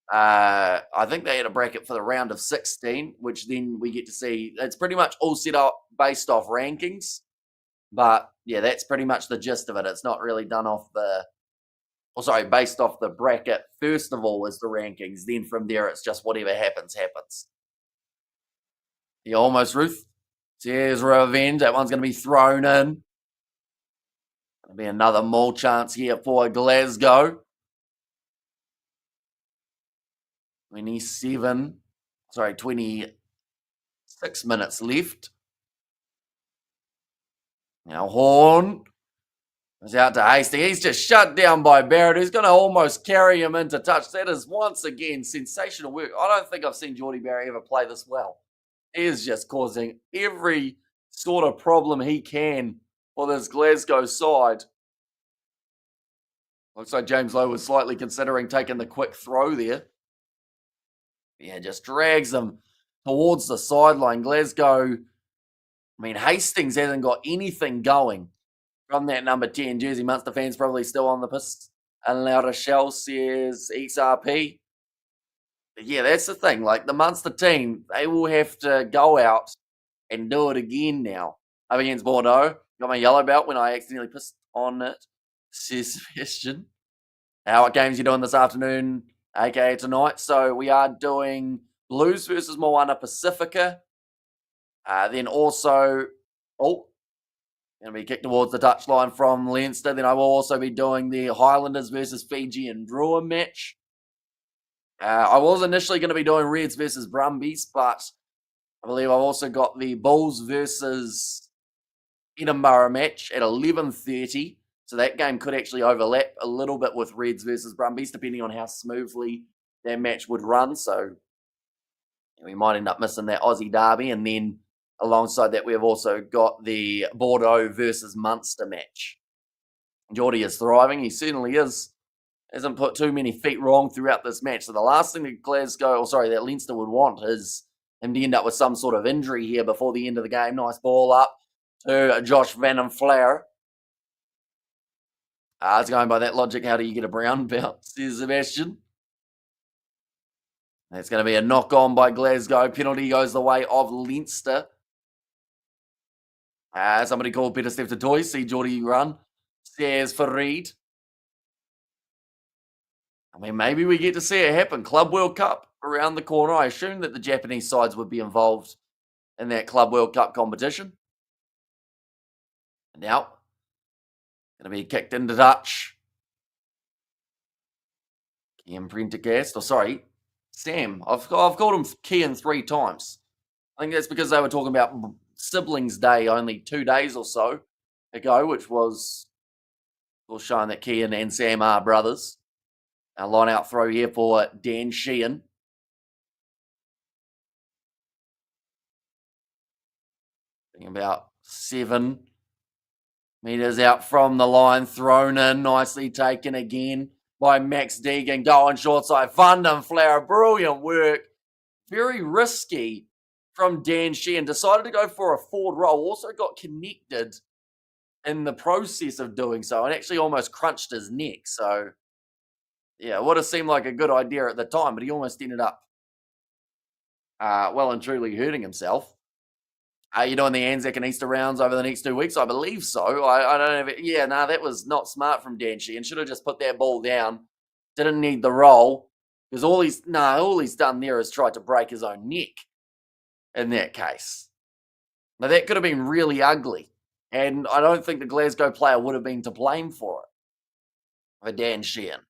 S1: I think they had a bracket for the round of 16, which then we get to see. It's pretty much all set up based off rankings. But yeah, that's pretty much the gist of it. It's not really done off based off the bracket. First of all is the rankings. Then from there, it's just whatever happens, happens. Yeah, almost, Ruth. There's revenge. That one's going to be thrown in. There'll be another maul chance here for Glasgow. 26 minutes left. Now Horn is out to Hastings. He's just shut down by Barrett, who's going to almost carry him into touch. That is once again sensational work. I don't think I've seen Geordie Barrett ever play this well. He is just causing every sort of problem he can for this Glasgow side. Looks like James Lowe was slightly considering taking the quick throw there. Yeah, just drags them towards the sideline. Glasgow, Hastings hasn't got anything going from that number 10 jersey. Munster fans probably still on the piss. And La Rochelle says XRP. But yeah, that's the thing. Like the Munster team, they will have to go out and do it again now. Up against Bordeaux. Got my yellow belt when I accidentally pissed on it, says Sebastian. Now, what games are you doing this afternoon, aka tonight? So we are doing Blues versus Moana Pacifica. Then also, going to be kicked towards the touchline from Leinster. Then I will also be doing the Highlanders versus Fiji and Drua match. I was initially going to be doing Reds versus Brumbies, but I believe I've also got the Bulls versus Edinburgh match at 11:30. So that game could actually overlap a little bit with Reds versus Brumbies, depending on how smoothly that match would run. So we might end up missing that Aussie derby. And then alongside that, we have also got the Bordeaux versus Munster match. Geordie is thriving. He certainly is. Hasn't put too many feet wrong throughout this match. So the last thing that that Leinster would want is him to end up with some sort of injury here before the end of the game. Nice ball up to Josh Van and Flair. It's going by that logic. How do you get a brown belt, says Sebastian. That's going to be a knock on by Glasgow. Penalty goes the way of Leinster. Somebody called Peter Steph to Toy. See Geordie run. Says Farid. Maybe we get to see it happen. Club World Cup around the corner. I assume that the Japanese sides would be involved in that Club World Cup competition. Now, going to be kicked into touch. Cam Prendergast. Sam. I've called him Kian 3 times. I think that's because they were talking about Siblings Day only 2 days or so ago, which was showing that Kian and Sam are brothers. A line out throw here for Dan Sheehan. About 7 meters out from the line, thrown in, nicely taken again by Max Deegan, going short side. Van den Flower, brilliant work. Very risky from Dan Sheehan. Decided to go for a forward roll. Also got connected in the process of doing so and actually almost crunched his neck. So, yeah, it would have seemed like a good idea at the time, but he almost ended up well and truly hurting himself. Are you doing the Anzac and Easter rounds over the next 2 weeks? I believe so. I don't know. That was not smart from Dan Sheehan. Should have just put that ball down. Didn't need the roll. Because all he's done there is tried to break his own neck in that case. Now, that could have been really ugly. And I don't think the Glasgow player would have been to blame for it. For Dan Sheehan.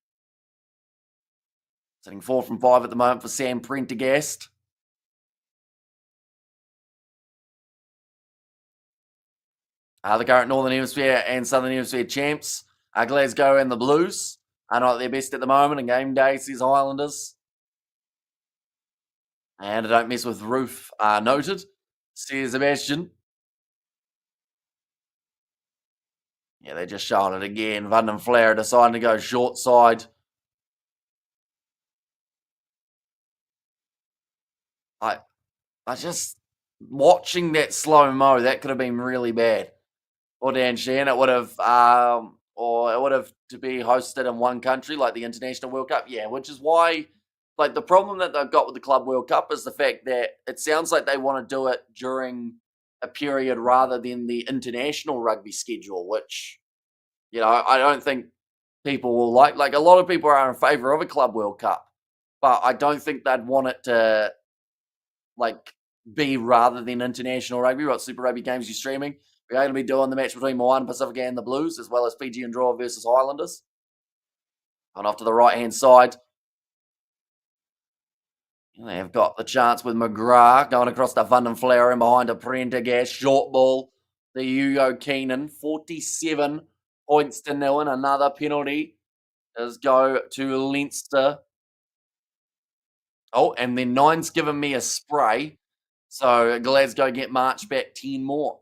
S1: Sitting 4 from 5 at the moment for Sam Prendergast. The current Northern Hemisphere and Southern Hemisphere champs are Glasgow and the Blues. Are not at their best at the moment. And game day, says Highlanders. And I don't mess with roof, noted, says Sebastian. Yeah, they just showing it again. Van den Flower deciding to go short side. I just watching that slow-mo, that could have been really bad. Or Dan Sheehan, it would have to be hosted in one country, like the International World Cup. Yeah, which is why, like, the problem that they've got with the Club World Cup is the fact that it sounds like they want to do it during a period rather than the international rugby schedule, which, I don't think people will like. Like, a lot of people are in favour of a Club World Cup, but I don't think they'd want it to, like, be rather than international rugby, what Super Rugby games you're streaming. We're going to be doing the match between Moana Pacifica and the Blues, as well as Fijian Draw versus Highlanders. And off to the right-hand side, they've got the chance with McGrath going across to Van den Flower and behind a Prendergast. Short ball to Hugo Keenan. 47 points to nil, and another penalty does go to Leinster. Oh, and then 9's given me a spray. So Glasgow get marched back 10 more.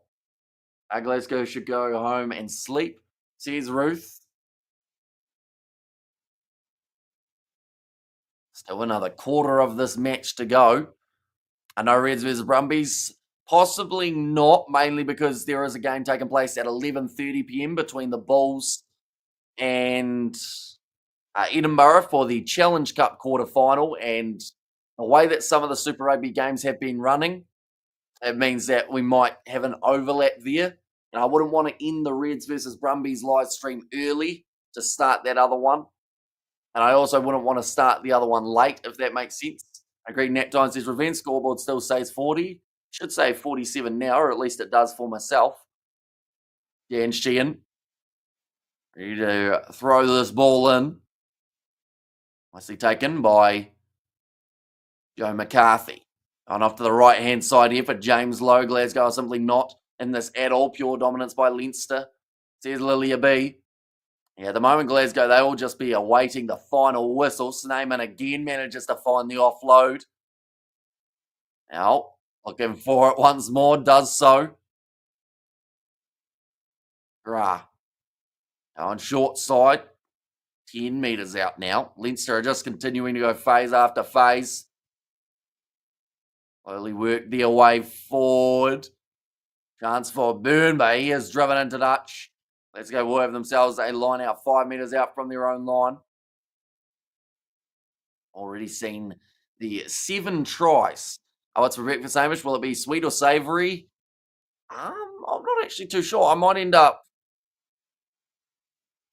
S1: Glasgow should go home and sleep, says Ruth. Still another quarter of this match to go. I know Reds versus Brumbies, possibly not, mainly because there is a game taking place at 11:30 p.m. between the Bulls and Edinburgh for the Challenge Cup quarterfinal. And the way that some of the Super Rugby games have been running, it means that we might have an overlap there. And I wouldn't want to end the Reds versus Brumbies live stream early to start that other one. And I also wouldn't want to start the other one late, if that makes sense. I agree. Nat Time says revenge scoreboard still says 40. Should say 47 now, or at least it does for myself. Dan Sheehan. Ready to throw this ball in. Nicely taken by Joe McCarthy. On off to the right-hand side here for James Lowe. Glasgow are simply not in this at all. Pure dominance by Leinster, says Lilia B. Yeah, at the moment, Glasgow, they will just be awaiting the final whistle. Snyman again manages to find the offload. Now, looking for it once more, does so. Now on short side, 10 metres out now. Leinster are just continuing to go phase after phase. Slowly work their way forward. Chance for Byrne, but he is driven into Dutch. Let's go. We'll have themselves a line out 5 metres out from their own line. Already seen the 7 tries. Oh, it's for breakfast, Hamish. Will it be sweet or savoury? I'm not actually too sure. I might end up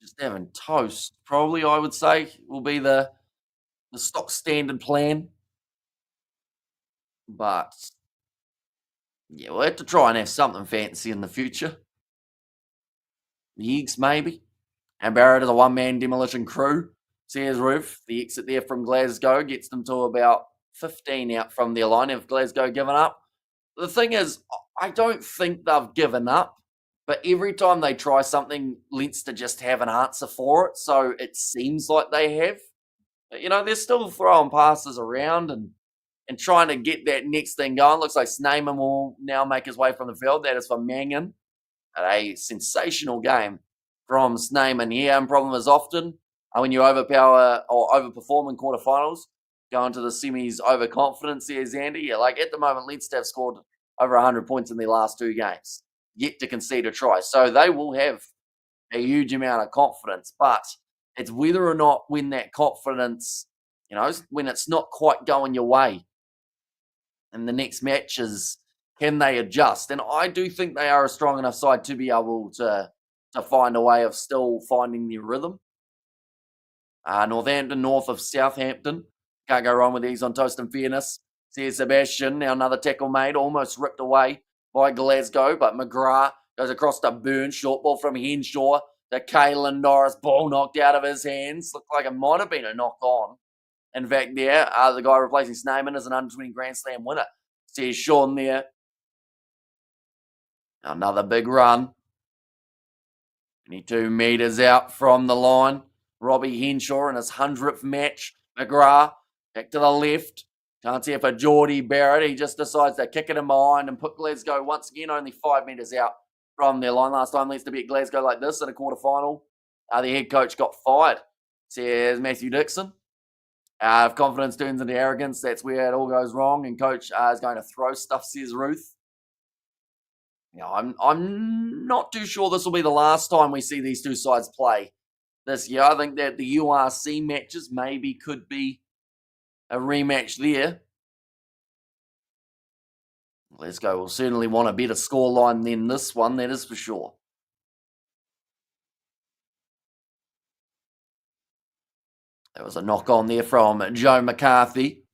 S1: just having toast. Probably, I would say, will be the stock standard plan. But yeah, we'll have to try and have something fancy in the future. The eggs, maybe. And Barrett is a one-man demolition crew. Says Roof. The exit there from Glasgow gets them to about 15 out from their line. Have Glasgow given up? The thing is, I don't think they've given up. But every time they try something, Leinster just have an answer for it. So it seems like they have. But, they're still throwing passes around and trying to get that next thing going. Looks like Snyman will now make his way from the field. That is for Mangan. A sensational game from Snyman here. And problem is often when you overpower or overperform in quarterfinals, going to the semis overconfidence there, Xander. Yeah, like at the moment, Leinster have scored over 100 points in their last 2 games, yet to concede a try. So they will have a huge amount of confidence, but it's whether or not when that confidence, when it's not quite going your way in the next matches, can they adjust? And I do think they are a strong enough side to be able to find a way of still finding their rhythm. Northampton north of Southampton. Can't go wrong with these on toast and fairness, says Sebastian. Now another tackle made, almost ripped away by Glasgow, but McGrath goes across to Byrne. Short ball from Henshaw to Caelan Norris. Ball knocked out of his hands. Looked like it might have been a knock on. In fact, there, the guy replacing Snyman is an under-20 Grand Slam winner, says Sean there. Another big run. 22 metres out from the line. Robbie Henshaw in his 100th match. McGrath back to the left. Can't see it for Geordie Barrett. He just decides to kick it in behind and put Glasgow once again only 5 metres out from their line. Last time Leinster beat Glasgow like this in a quarterfinal, the head coach got fired, says Matthew Dixon. If confidence turns into arrogance, that's where it all goes wrong. And coach is going to throw stuff, says Ruth. I'm not too sure this will be the last time we see these two sides play this year. I think that the URC matches maybe could be a rematch there. Glasgow will certainly want a better scoreline than this one, that is for sure. There was a knock on there from Joe McCarthy.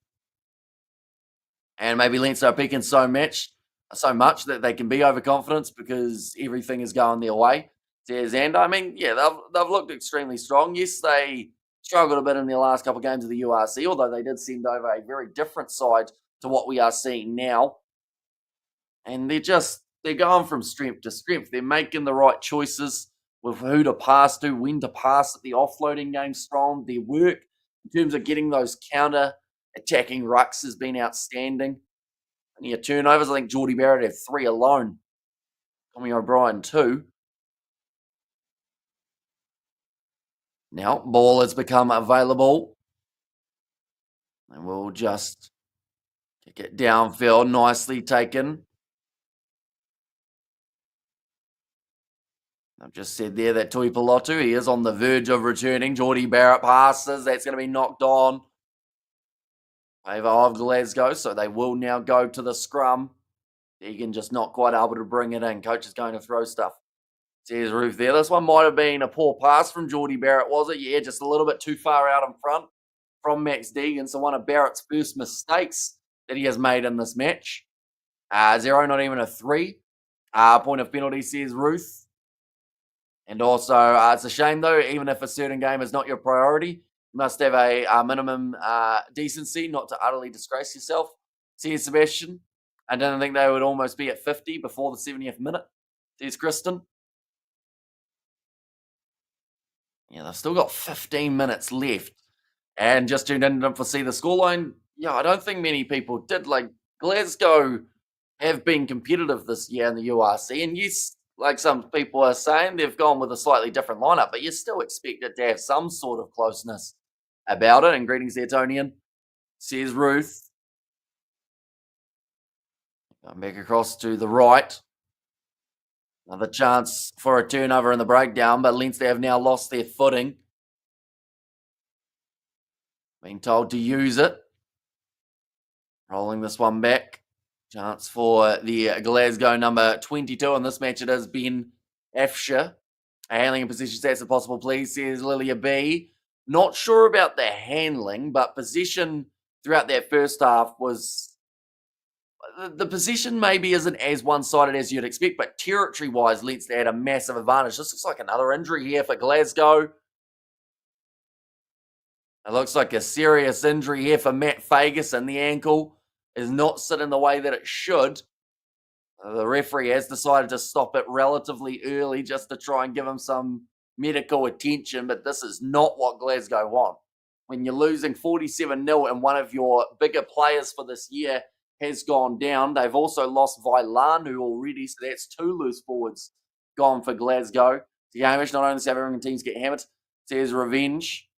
S1: And maybe Leinster are peaking so much that they can be overconfident because everything is going their way. And I mean, yeah, they've looked extremely strong. Yes, they struggled a bit in their last couple of games of the URC, although they did send over a very different side to what we are seeing now. And they're going from strength to strength. They're making the right choices with who to pass to, when to pass at the offloading game strong. Their work in terms of getting those counter attacking rucks has been outstanding. And your turnovers, I think Geordie Barrett had 3 alone. Tommy O'Brien 2. Now, ball has become available. And we'll just kick it downfield, nicely taken. I've just said there that Tui Pilotu, he is on the verge of returning. Geordie Barrett passes. That's going to be knocked on. Favour of Glasgow, so they will now go to the scrum. Egan just not quite able to bring it in. Coach is going to throw stuff. Says Ruth there. This one might have been a poor pass from Geordie Barrett, was it? Yeah, just a little bit too far out in front from Max Deegan. So one of Barrett's first mistakes that he has made in this match. 0, not even a 3. Point of penalty, says Ruth. And also, it's a shame, though, even if a certain game is not your priority, you must have a minimum decency not to utterly disgrace yourself. Says Sebastian. I didn't think they would almost be at 50 before the 70th minute. Says Kristen. Yeah, they've still got 15 minutes left. And just tuned in to see the scoreline. Yeah, I don't think many people did. Like, Glasgow have been competitive this year in the URC. And yes, like some people are saying, they've gone with a slightly different lineup, but you still expect it to have some sort of closeness about it. And greetings, Antonian, says Ruth. Going back across to the right. Another chance for a turnover in the breakdown, but Leinster have now lost their footing. Being told to use it. Rolling this one back. Chance for the Glasgow number 22. In this match, it has been Afsha. Handling and position stats if possible, please, says Lilia B. Not sure about the handling, but position throughout that first half was... The position maybe isn't as one-sided as you'd expect, but territory-wise, Leinster had a massive advantage. This looks like another injury here for Glasgow. It looks like a serious injury here for Matt Fagerson. The ankle is not sitting the way that it should. The referee has decided to stop it relatively early just to try and give him some medical attention, but this is not what Glasgow want. When you're losing 47-0 and one of your bigger players for this year has gone down. They've also lost Vailanu already, so that's 2 loose forwards gone for Glasgow. The Hamish, not only does everyone teams get hammered, says revenge.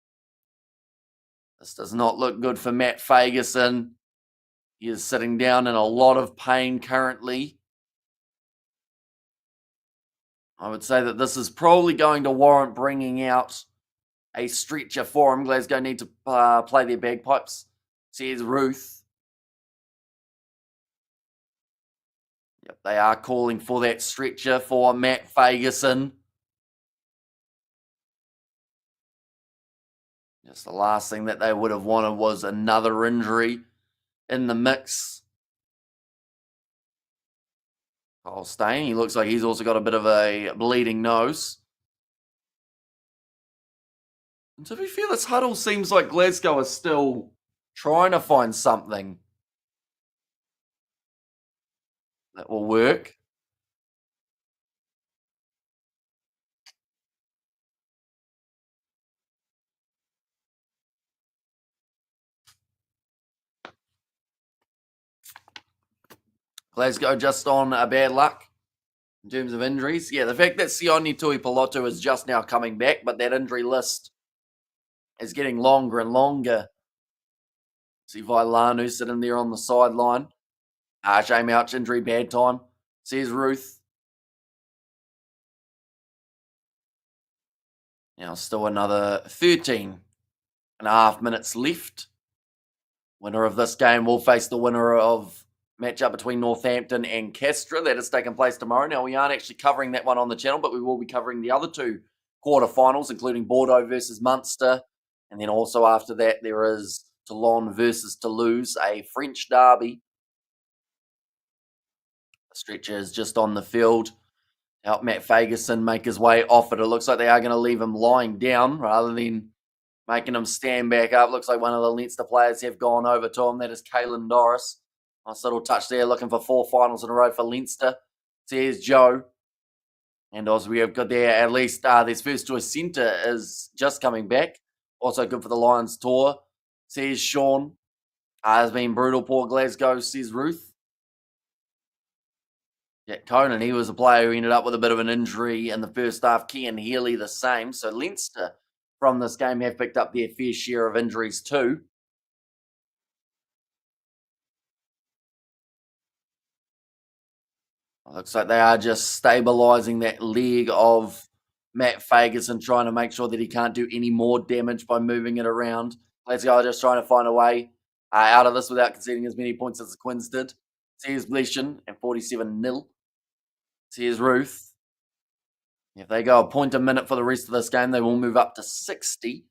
S1: This does not look good for Matt Fagerson. He is sitting down in a lot of pain currently. I would say that this is probably going to warrant bringing out a stretcher for him. Glasgow need to play their bagpipes, says Ruth. Yep, they are calling for that stretcher for Matt Fagerson. Just the last thing that they would have wanted was another injury in the mix. Cole Stain, he looks like he's also got a bit of a bleeding nose. And to be fair, this huddle seems like Glasgow is still trying to find something that will work. Glasgow just on bad luck in terms of injuries. Yeah, the fact that Sione Tuipulotu is just now coming back, but that injury list is getting longer and longer. See Vailanu sitting there on the sideline. Shame ouch, injury, bad time, says Ruth. Now still another 13.5 minutes left. Winner of this game will face the winner of matchup between Northampton and Castra. That is taking place tomorrow. Now, we aren't actually covering that one on the channel, but we will be covering the other 2 quarterfinals, including Bordeaux versus Munster. And then also after that, there is Toulon versus Toulouse, a French derby. The stretcher is just on the field. Help Matt Fagerson make his way off it. It looks like they are going to leave him lying down rather than making him stand back up. Looks like one of the Leinster players have gone over to him. That is Caelan Doris. Nice little touch there, looking for 4 finals in a row for Leinster. Says Joe. And as we have got there, at least their first choice centre is just coming back. Also good for the Lions tour. Says Sean. Has been brutal, poor Glasgow, says Ruth. Jack Conan, he was a player who ended up with a bit of an injury in the first half. Cian Healy the same. So Leinster from this game have picked up their fair share of injuries too. Looks like they are just stabilising that leg of Matt Fagerson, trying to make sure that he can't do any more damage by moving it around. Glasgow are just trying to find a way out of this without conceding as many points as the Quins did. Here's Bleashan at 47-0. Here's Ruth. If they go a point a minute for the rest of this game, they will move up to 60.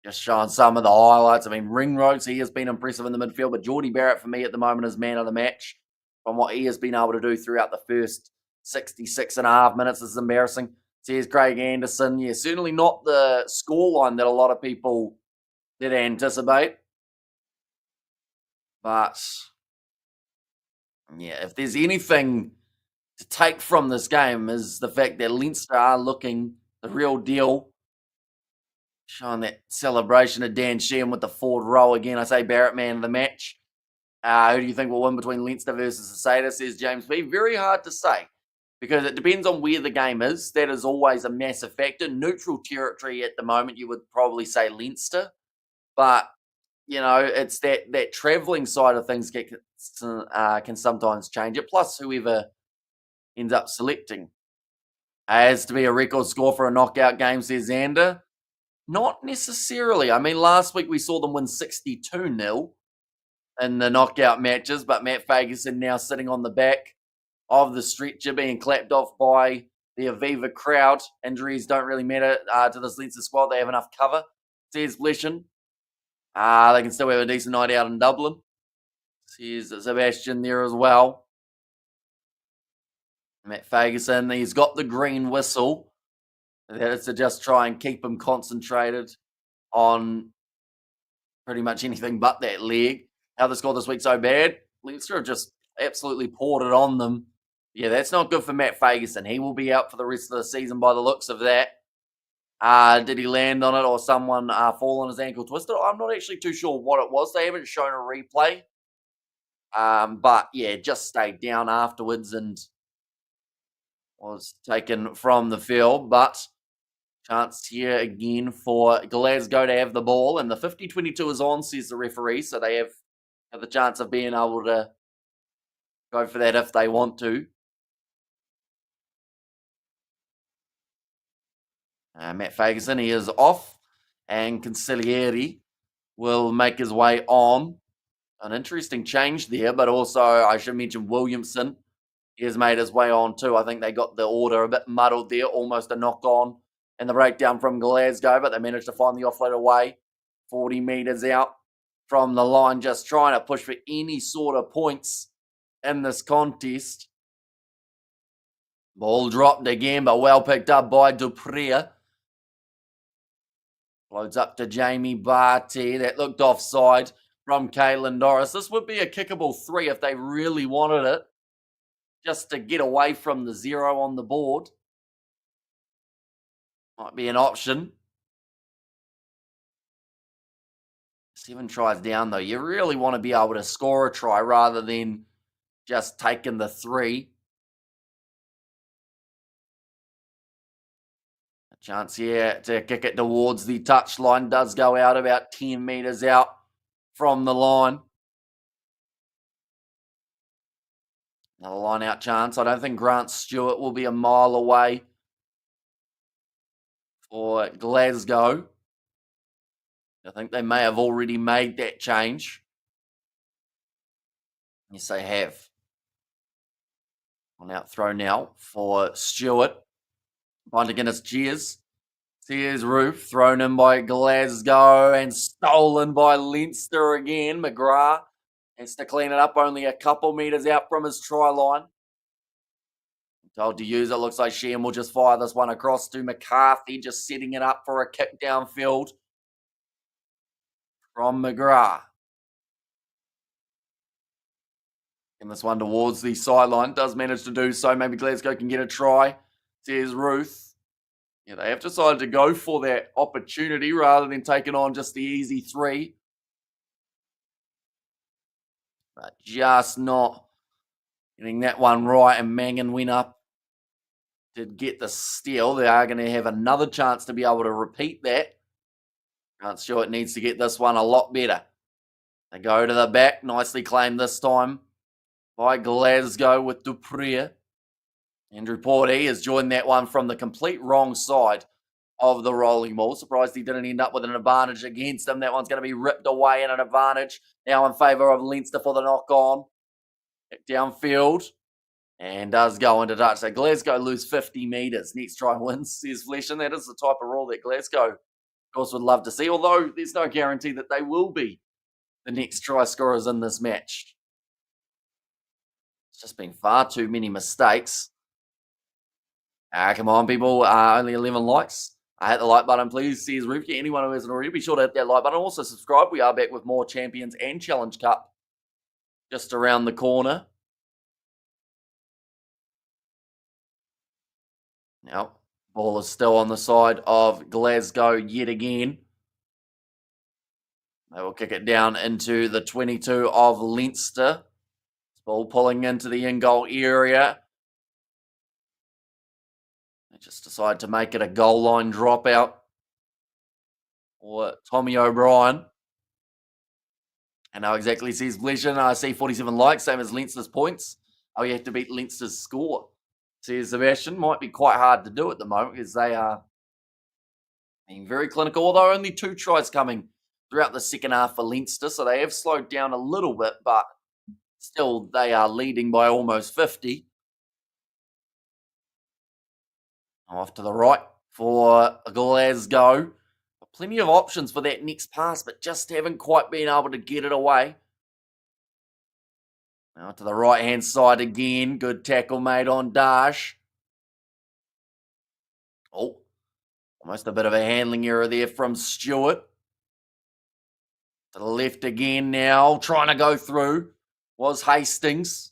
S1: Just showing some of the highlights. I mean, Ringrose, he has been impressive in the midfield, but Geordie Barrett, for me, at the moment, is man of the match. From what he has been able to do throughout the first 66 and a half minutes. This is embarrassing. Here's Craig Anderson. Yeah, certainly not the scoreline that a lot of people did anticipate. But, yeah, if there's anything to take from this game is the fact that Leinster are looking the real deal. Showing that celebration of Dan Sheehan with the forward roll again. I say Barrett man of the match. Who do you think will win between Leinster versus Asada, says James B. Very hard to say because it depends on where the game is. That is always a massive factor. Neutral territory at the moment, you would probably say Leinster. But, you know, it's that travelling side of things can sometimes change it. Plus, whoever ends up selecting. Has to be a record score for a knockout game, says Xander. Not necessarily. I mean, last week we saw them win 62-0 in the knockout matches, but Matt Fagerson now sitting on the back of the stretcher being clapped off by the Aviva crowd. Injuries don't really matter to this Leinster squad. They have enough cover, says Bleashan. They can still have a decent night out in Dublin. Says Sebastian there as well. Matt Fagerson, he's got the green whistle. That is to just try and keep him concentrated on pretty much anything but that leg. How they scored this week so bad. Leinster have just absolutely poured it on them. Yeah, that's not good for Matt Fagerson. He will be out for the rest of the season by the looks of that. Did he land on it or someone fall on his ankle twisted? I'm not actually too sure what it was. They haven't shown a replay. But yeah, just stayed down afterwards and was taken from the field. But chance here again for Glasgow to have the ball. And the 50-22 is on, says the referee. So they have the chance of being able to go for that if they want to. Matt Fagerson, he is off. And Concilieri will make his way on. An interesting change there, but also I should mention Williamson. He has made his way on too. I think they got the order a bit muddled there, almost a knock on and the breakdown from Glasgow, but they managed to find the offload away 40 metres out from the line, just trying to push for any sort of points in this contest. Ball dropped again, but well picked up by Dupree. Loads up to Jamie Barty. That looked offside from Caelan Doris. This would be a kickable 3 if they really wanted it, just to get away from the 0 on the board. Might be an option. 7 tries down, though. You really want to be able to score a try rather than just taking the 3. A chance here to kick it towards the touchline. Does go out about 10 metres out from the line. Another line out chance. I don't think Grant Stewart will be a mile away for Glasgow. I think they may have already made that change. Yes, they have. On out throw now for Stewart. Find against Cheers. Here's Roof, thrown in by Glasgow and stolen by Leinster again. McGrath Has to clean it up, only a couple metres out from his try line. Told to use it. Looks like Sheehan will just fire this one across to McCarthy, just setting it up for a kick downfield from McGrath. And this one towards the sideline. Does manage to do so. Maybe Glasgow can get a try. Says Ruth. Yeah, they have decided to go for that opportunity rather than taking on just the easy three. But just not getting that one right. And Mangan went up to get the steal. They are going to have another chance to be able to repeat that. Grant Stewart needs to get this one a lot better. They go to the back. Nicely claimed this time by Glasgow with Dupree. Andrew Porty has joined that one from the complete wrong side of the rolling ball. Surprised he didn't end up with an advantage against him. That one's going to be ripped away and an advantage now in favour of Leinster for the knock on. Downfield. And does go into touch. So Glasgow lose 50 metres. Next try wins, says Flesh. And that is the type of rule that Glasgow, of course, would love to see. Although there's no guarantee that they will be the next try scorers in this match. It's just been far too many mistakes. Come on, people. Only 11 likes. Hit the like button, please, says Rufy. Anyone who hasn't already, be sure to hit that like button. Also subscribe. We are back with more Champions and Challenge Cup just around the corner. Now, ball is still on the side of Glasgow yet again. They will kick it down into the 22 of Leinster. Ball pulling into the in-goal area. They just decide to make it a goal line dropout for Tommy O'Brien. And now exactly says Blession. I see 47 likes, same as Leinster's points. Oh, you have to beat Leinster's score, says Sebastian. Might be quite hard to do at the moment because they are being very clinical, although only 2 tries coming throughout the second half for Leinster, so they have slowed down a little bit, but still they are leading by almost 50. Off to the right for Glasgow. Plenty of options for that next pass, but just haven't quite been able to get it away. Now to the right-hand side again. Good tackle made on Dash. Oh, almost a bit of a handling error there from Stewart. To the left again now. Trying to go through was Hastings.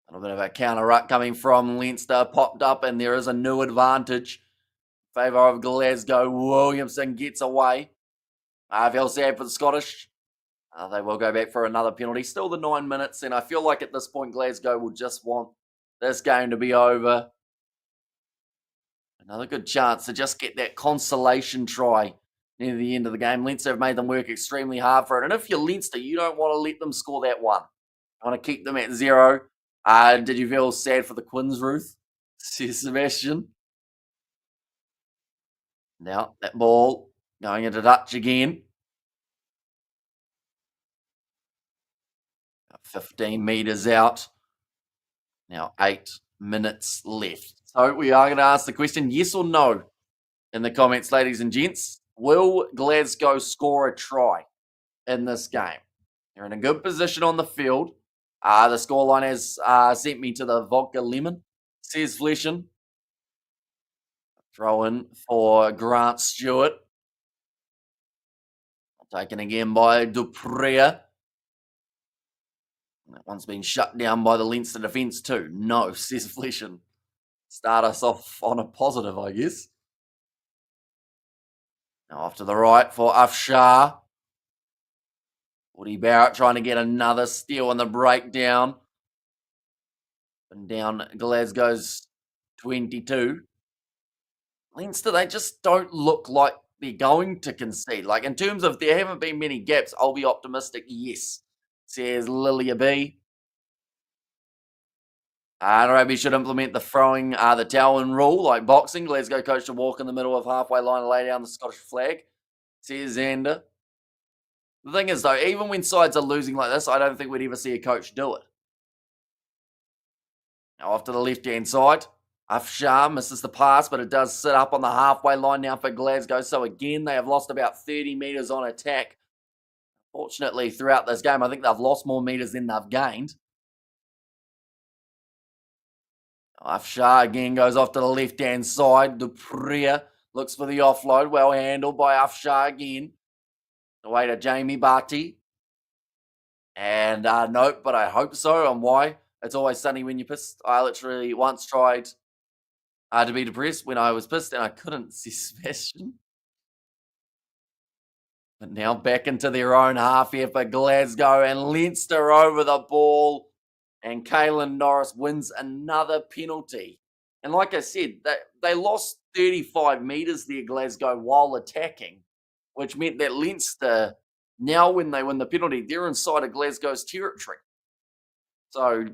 S1: A little bit of a counter-ruck coming from Leinster. Popped up and there is a new advantage. In favour of Glasgow. Williamson gets away. I feel sad for the Scottish. They will go back for another penalty. Still the 9 minutes, and I feel like at this point Glasgow will just want this game to be over. Another good chance to just get that consolation try near the end of the game. Leinster have made them work extremely hard for it. And if you're Leinster, you don't want to let them score that one. You want to keep them at 0. Did you feel sad for the Quins, Ruth? Says Sebastian. Now, that ball going into touch again. 15 metres out. Now 8 minutes left. So we are going to ask the question, yes or no, in the comments, ladies and gents. Will Glasgow score a try in this game? They're in a good position on the field. The scoreline has sent me to the vodka lemon, says Fleshen. Throw in for Grant Stewart. Taken again by Dupree. That one's been shut down by the Leinster defence too. No, says Fleshen. Start us off on a positive, I guess. Now off to the right for Afshar. Woody Barrett trying to get another steal on the breakdown. And down Glasgow's 22. Leinster, they just don't look like they're going to concede. Like, in terms of there haven't been many gaps, I'll be optimistic, yes, says Lilia B. Rugby should implement the throwing the towel-in rule, like boxing. Glasgow coach to walk in the middle of halfway line and lay down the Scottish flag, says Xander. The thing is, though, even when sides are losing like this, I don't think we'd ever see a coach do it. Now off to the left-hand side. Afshar misses the pass, but it does sit up on the halfway line now for Glasgow. So again, they have lost about 30 metres on attack. Fortunately, throughout this game, I think they've lost more metres than they've gained. Afshar again goes off to the left-hand side. Dupree looks for the offload. Well handled by Afshar again. Away to Jamie Barty. And nope, but I hope so. And why? It's always sunny when you're pissed. I literally once tried to be depressed when I was pissed and I couldn't see Sebastian. But now back into their own half here for Glasgow, and Leinster over the ball. And Caelan Norris wins another penalty. And like I said, they lost 35 metres there, Glasgow, while attacking, which meant that Leinster, now when they win the penalty, they're inside of Glasgow's territory. So,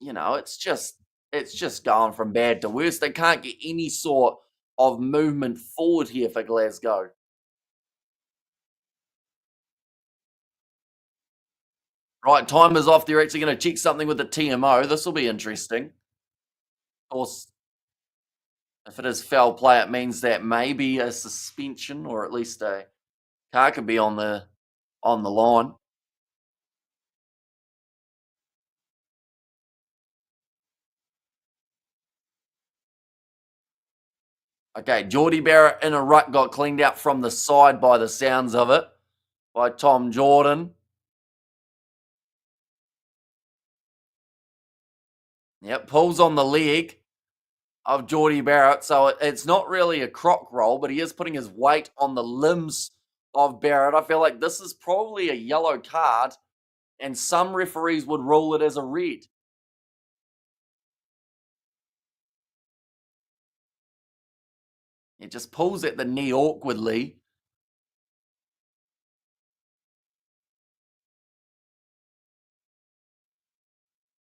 S1: it's just going from bad to worse. They can't get any sort of movement forward here for Glasgow. Right, time is off. They're actually going to check something with the TMO. This will be interesting. Of course, if it is foul play, it means that maybe a suspension or at least a car could be on the line. Okay, Geordie Barrett in a ruck got cleaned out from the side by the sounds of it, by Tom Jordan. Yep, pulls on the leg of Geordie Barrett. So it's not really a croc roll, but he is putting his weight on the limbs of Barrett. I feel like this is probably a yellow card, and some referees would rule it as a red. It just pulls at the knee awkwardly.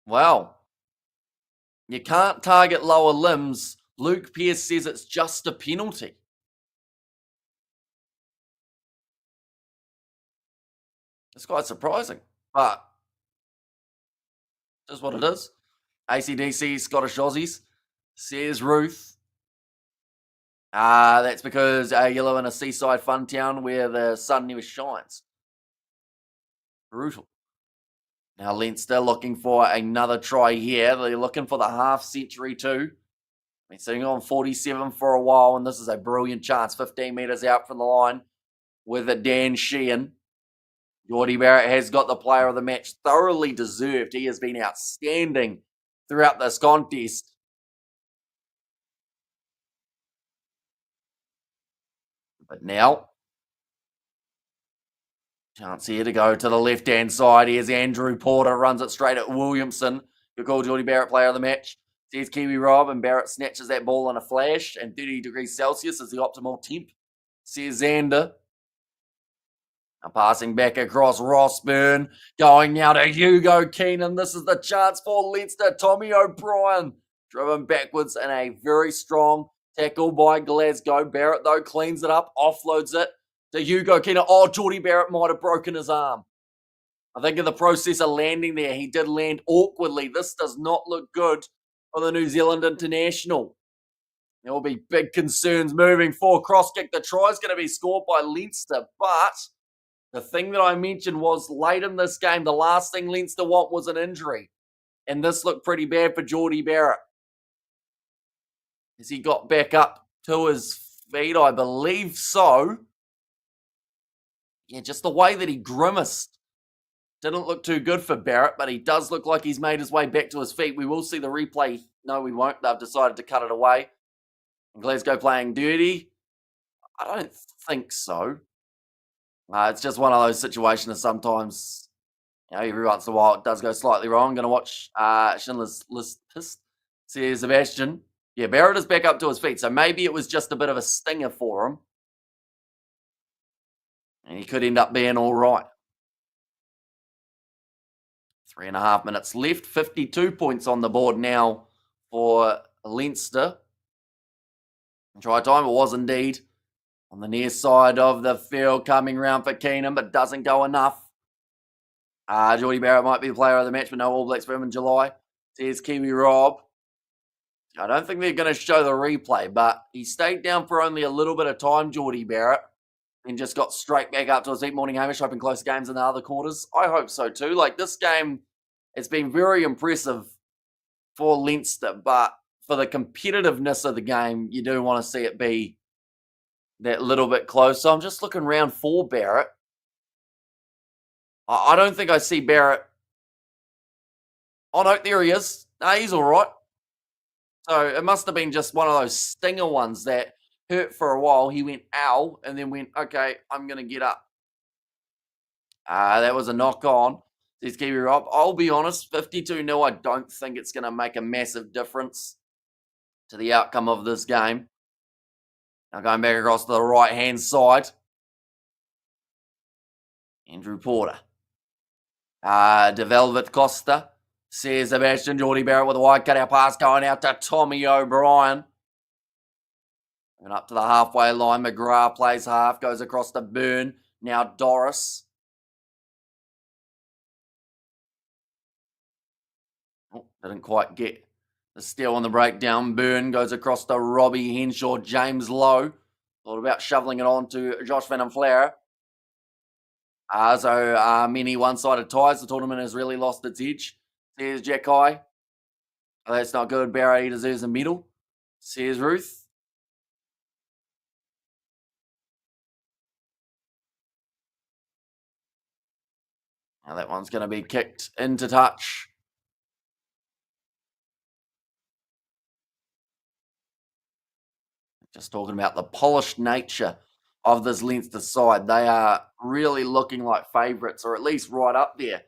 S1: Wow. You can't target lower limbs. Luke Pearce says it's just a penalty. It's quite surprising, but just what it is. ACDC, Scottish Aussies, says Ruth. That's because you live in a seaside fun town where the sun never shines. Brutal. Now Leinster looking for another try here. They're looking for the half century too. Been sitting on 47 for a while, and this is a brilliant chance. 15 metres out from the line with a Dan Sheehan. Geordie Barrett has got the player of the match, thoroughly deserved. He has been outstanding throughout this contest. But now, chance here to go to the left-hand side. Here's Andrew Porter, runs it straight at Williamson. You call Geordie Barrett player of the match. Says Kiwi Rob, and Barrett snatches that ball in a flash, and 30 degrees Celsius is the optimal temp, says Xander. Now passing back across Rossburn, going now to Hugo Keenan. This is the chance for Leinster. Tommy O'Brien driven backwards in a very strong tackle by Glasgow. Barrett, though, cleans it up, offloads it to Hugo Keenan. Oh, Geordie Barrett might have broken his arm. I think in the process of landing there, he did land awkwardly. This does not look good for the New Zealand international. There will be big concerns moving forward. Cross kick. The try is going to be scored by Leinster, but the thing that I mentioned was late in this game, the last thing Leinster want was an injury. And this looked pretty bad for Geordie Barrett. As he got back up to his feet, I believe so. Yeah, just the way that he grimaced didn't look too good for Barrett, but he does look like he's made his way back to his feet. We will see the replay. No, we won't. They've decided to cut it away. And Glasgow playing dirty? I don't think so. It's just one of those situations that sometimes, every once in a while it does go slightly wrong. I'm going to watch Schindler's List. Says Sebastian. Yeah, Barrett is back up to his feet, so maybe it was just a bit of a stinger for him. And he could end up being all right. 3.5 minutes left. 52 points on the board now for Leinster. Try time, it was indeed. On the near side of the field, coming round for Keenan, but doesn't go enough. Geordie Barrett might be the player of the match, but no All Blacks for him in July. Says Kiwi Rob. I don't think they're going to show the replay, but he stayed down for only a little bit of time, Geordie Barrett. and just got straight back up to his feet. Morning, Hamish. Hoping close games in the other quarters. I hope so too. Like this game, it's been very impressive for Leinster, but for the competitiveness of the game, you do want to see it be that little bit close. So I'm just looking around for Barrett. I don't think I see Barrett. Oh no, there he is. No, he's all right. So it must have been just one of those stinger ones that hurt for a while. He went, ow, and then went, okay, I'm going to get up. That was a knock on. Says Kiwi Rob. I'll be honest, 52-0, I don't think it's going to make a massive difference to the outcome of this game. Now going back across to the right-hand side. Andrew Porter. De Velvet Costa. Says Sebastian Geordie Barrett with a wide cutout pass going out to Tommy O'Brien. And up to the halfway line, McGrath plays half, goes across to Byrne. Now Doris. Oh, didn't quite get the steal on the breakdown. Byrne goes across to Robbie Henshaw, James Lowe. Thought about shoveling it on to Josh Van Flare. Many one-sided ties. The tournament has really lost its edge. Says Jack High. Oh, that's not good. Barry deserves a medal. Says Ruth. Now that one's going to be kicked into touch. Just talking about the polished nature of this Leinster side. They are really looking like favourites, or at least right up there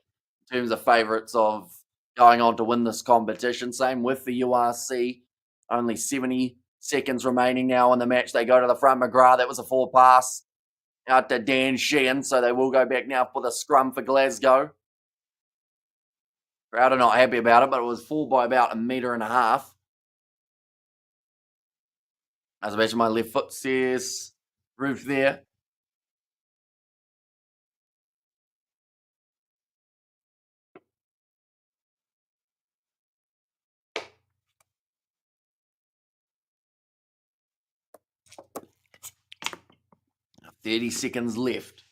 S1: in terms of favourites of going on to win this competition. Same with the URC. Only 70 seconds remaining now in the match. They go to the front. McGrath, that was a forward pass out to Dan Sheehan. So they will go back now for the scrum for Glasgow. Crowd are not happy about it, but it was full by about 1.5 meters. As I mentioned, my left foot says Ruth there. Now 30 seconds left.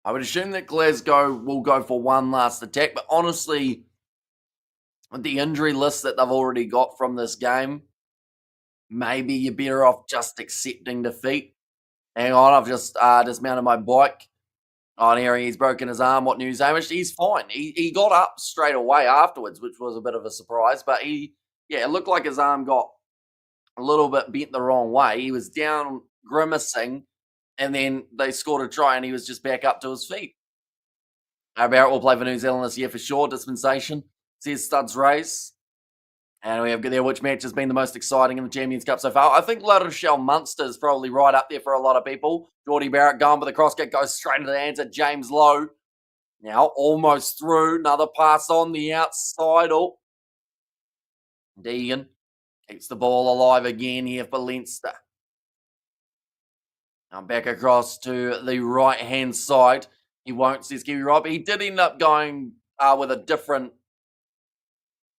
S1: I would assume that Glasgow will go for one last attack, but honestly, with the injury list that they've already got from this game, maybe you're better off just accepting defeat. Hang on, I've just dismounted my bike. Oh, and here he's broken his arm. What news, Hamish? He's fine. He got up straight away afterwards, which was a bit of a surprise. But it looked like his arm got a little bit bent the wrong way. He was down grimacing, and then they scored a try, and he was just back up to his feet. Barrett will play for New Zealand this year for sure. Dispensation. Says Studs Race. And we have there which match has been the most exciting in the Champions Cup so far. I think La Rochelle Munster is probably right up there for a lot of people. Geordie Barrett going with the cross kick, goes straight into the hands of James Lowe. Now almost through. Another pass on the outside. Oh, Deegan keeps the ball alive again here for Leinster. Now back across to the right-hand side. He won't, says Kiwi Rob. He did end up going with a different,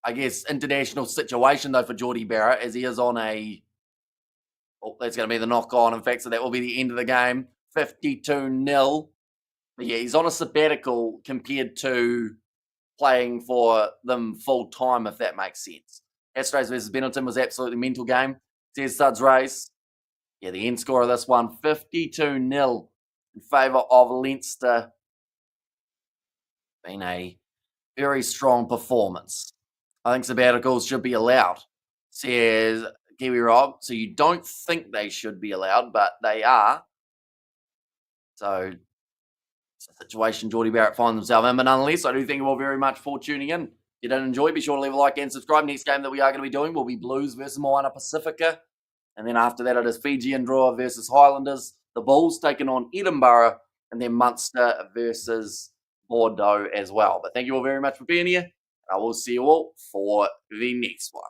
S1: I guess, international situation, though, for Geordie Barrett, as he is on a... Oh, that's going to be the knock-on, in fact, so that will be the end of the game. 52-0. But yeah, he's on a sabbatical compared to playing for them full-time, if that makes sense. Astros versus Benetton was absolutely mental game. Says Suds Race. Yeah, the end score of this one, 52-0 in favour of Leinster. Been a very strong performance. I think sabbaticals should be allowed, says Kiwi Rob. So you don't think they should be allowed, but they are. So it's a situation Geordie Barrett finds himself in. But nonetheless, I do thank you all very much for tuning in. If you did enjoy, be sure to leave a like and subscribe. Next game that we are going to be doing will be Blues versus Moana Pacifica. And then after that, it is Fijian draw versus Highlanders. The Bulls taking on Edinburgh. And then Munster versus Bordeaux as well. But thank you all very much for being here. I will see you all for the next one.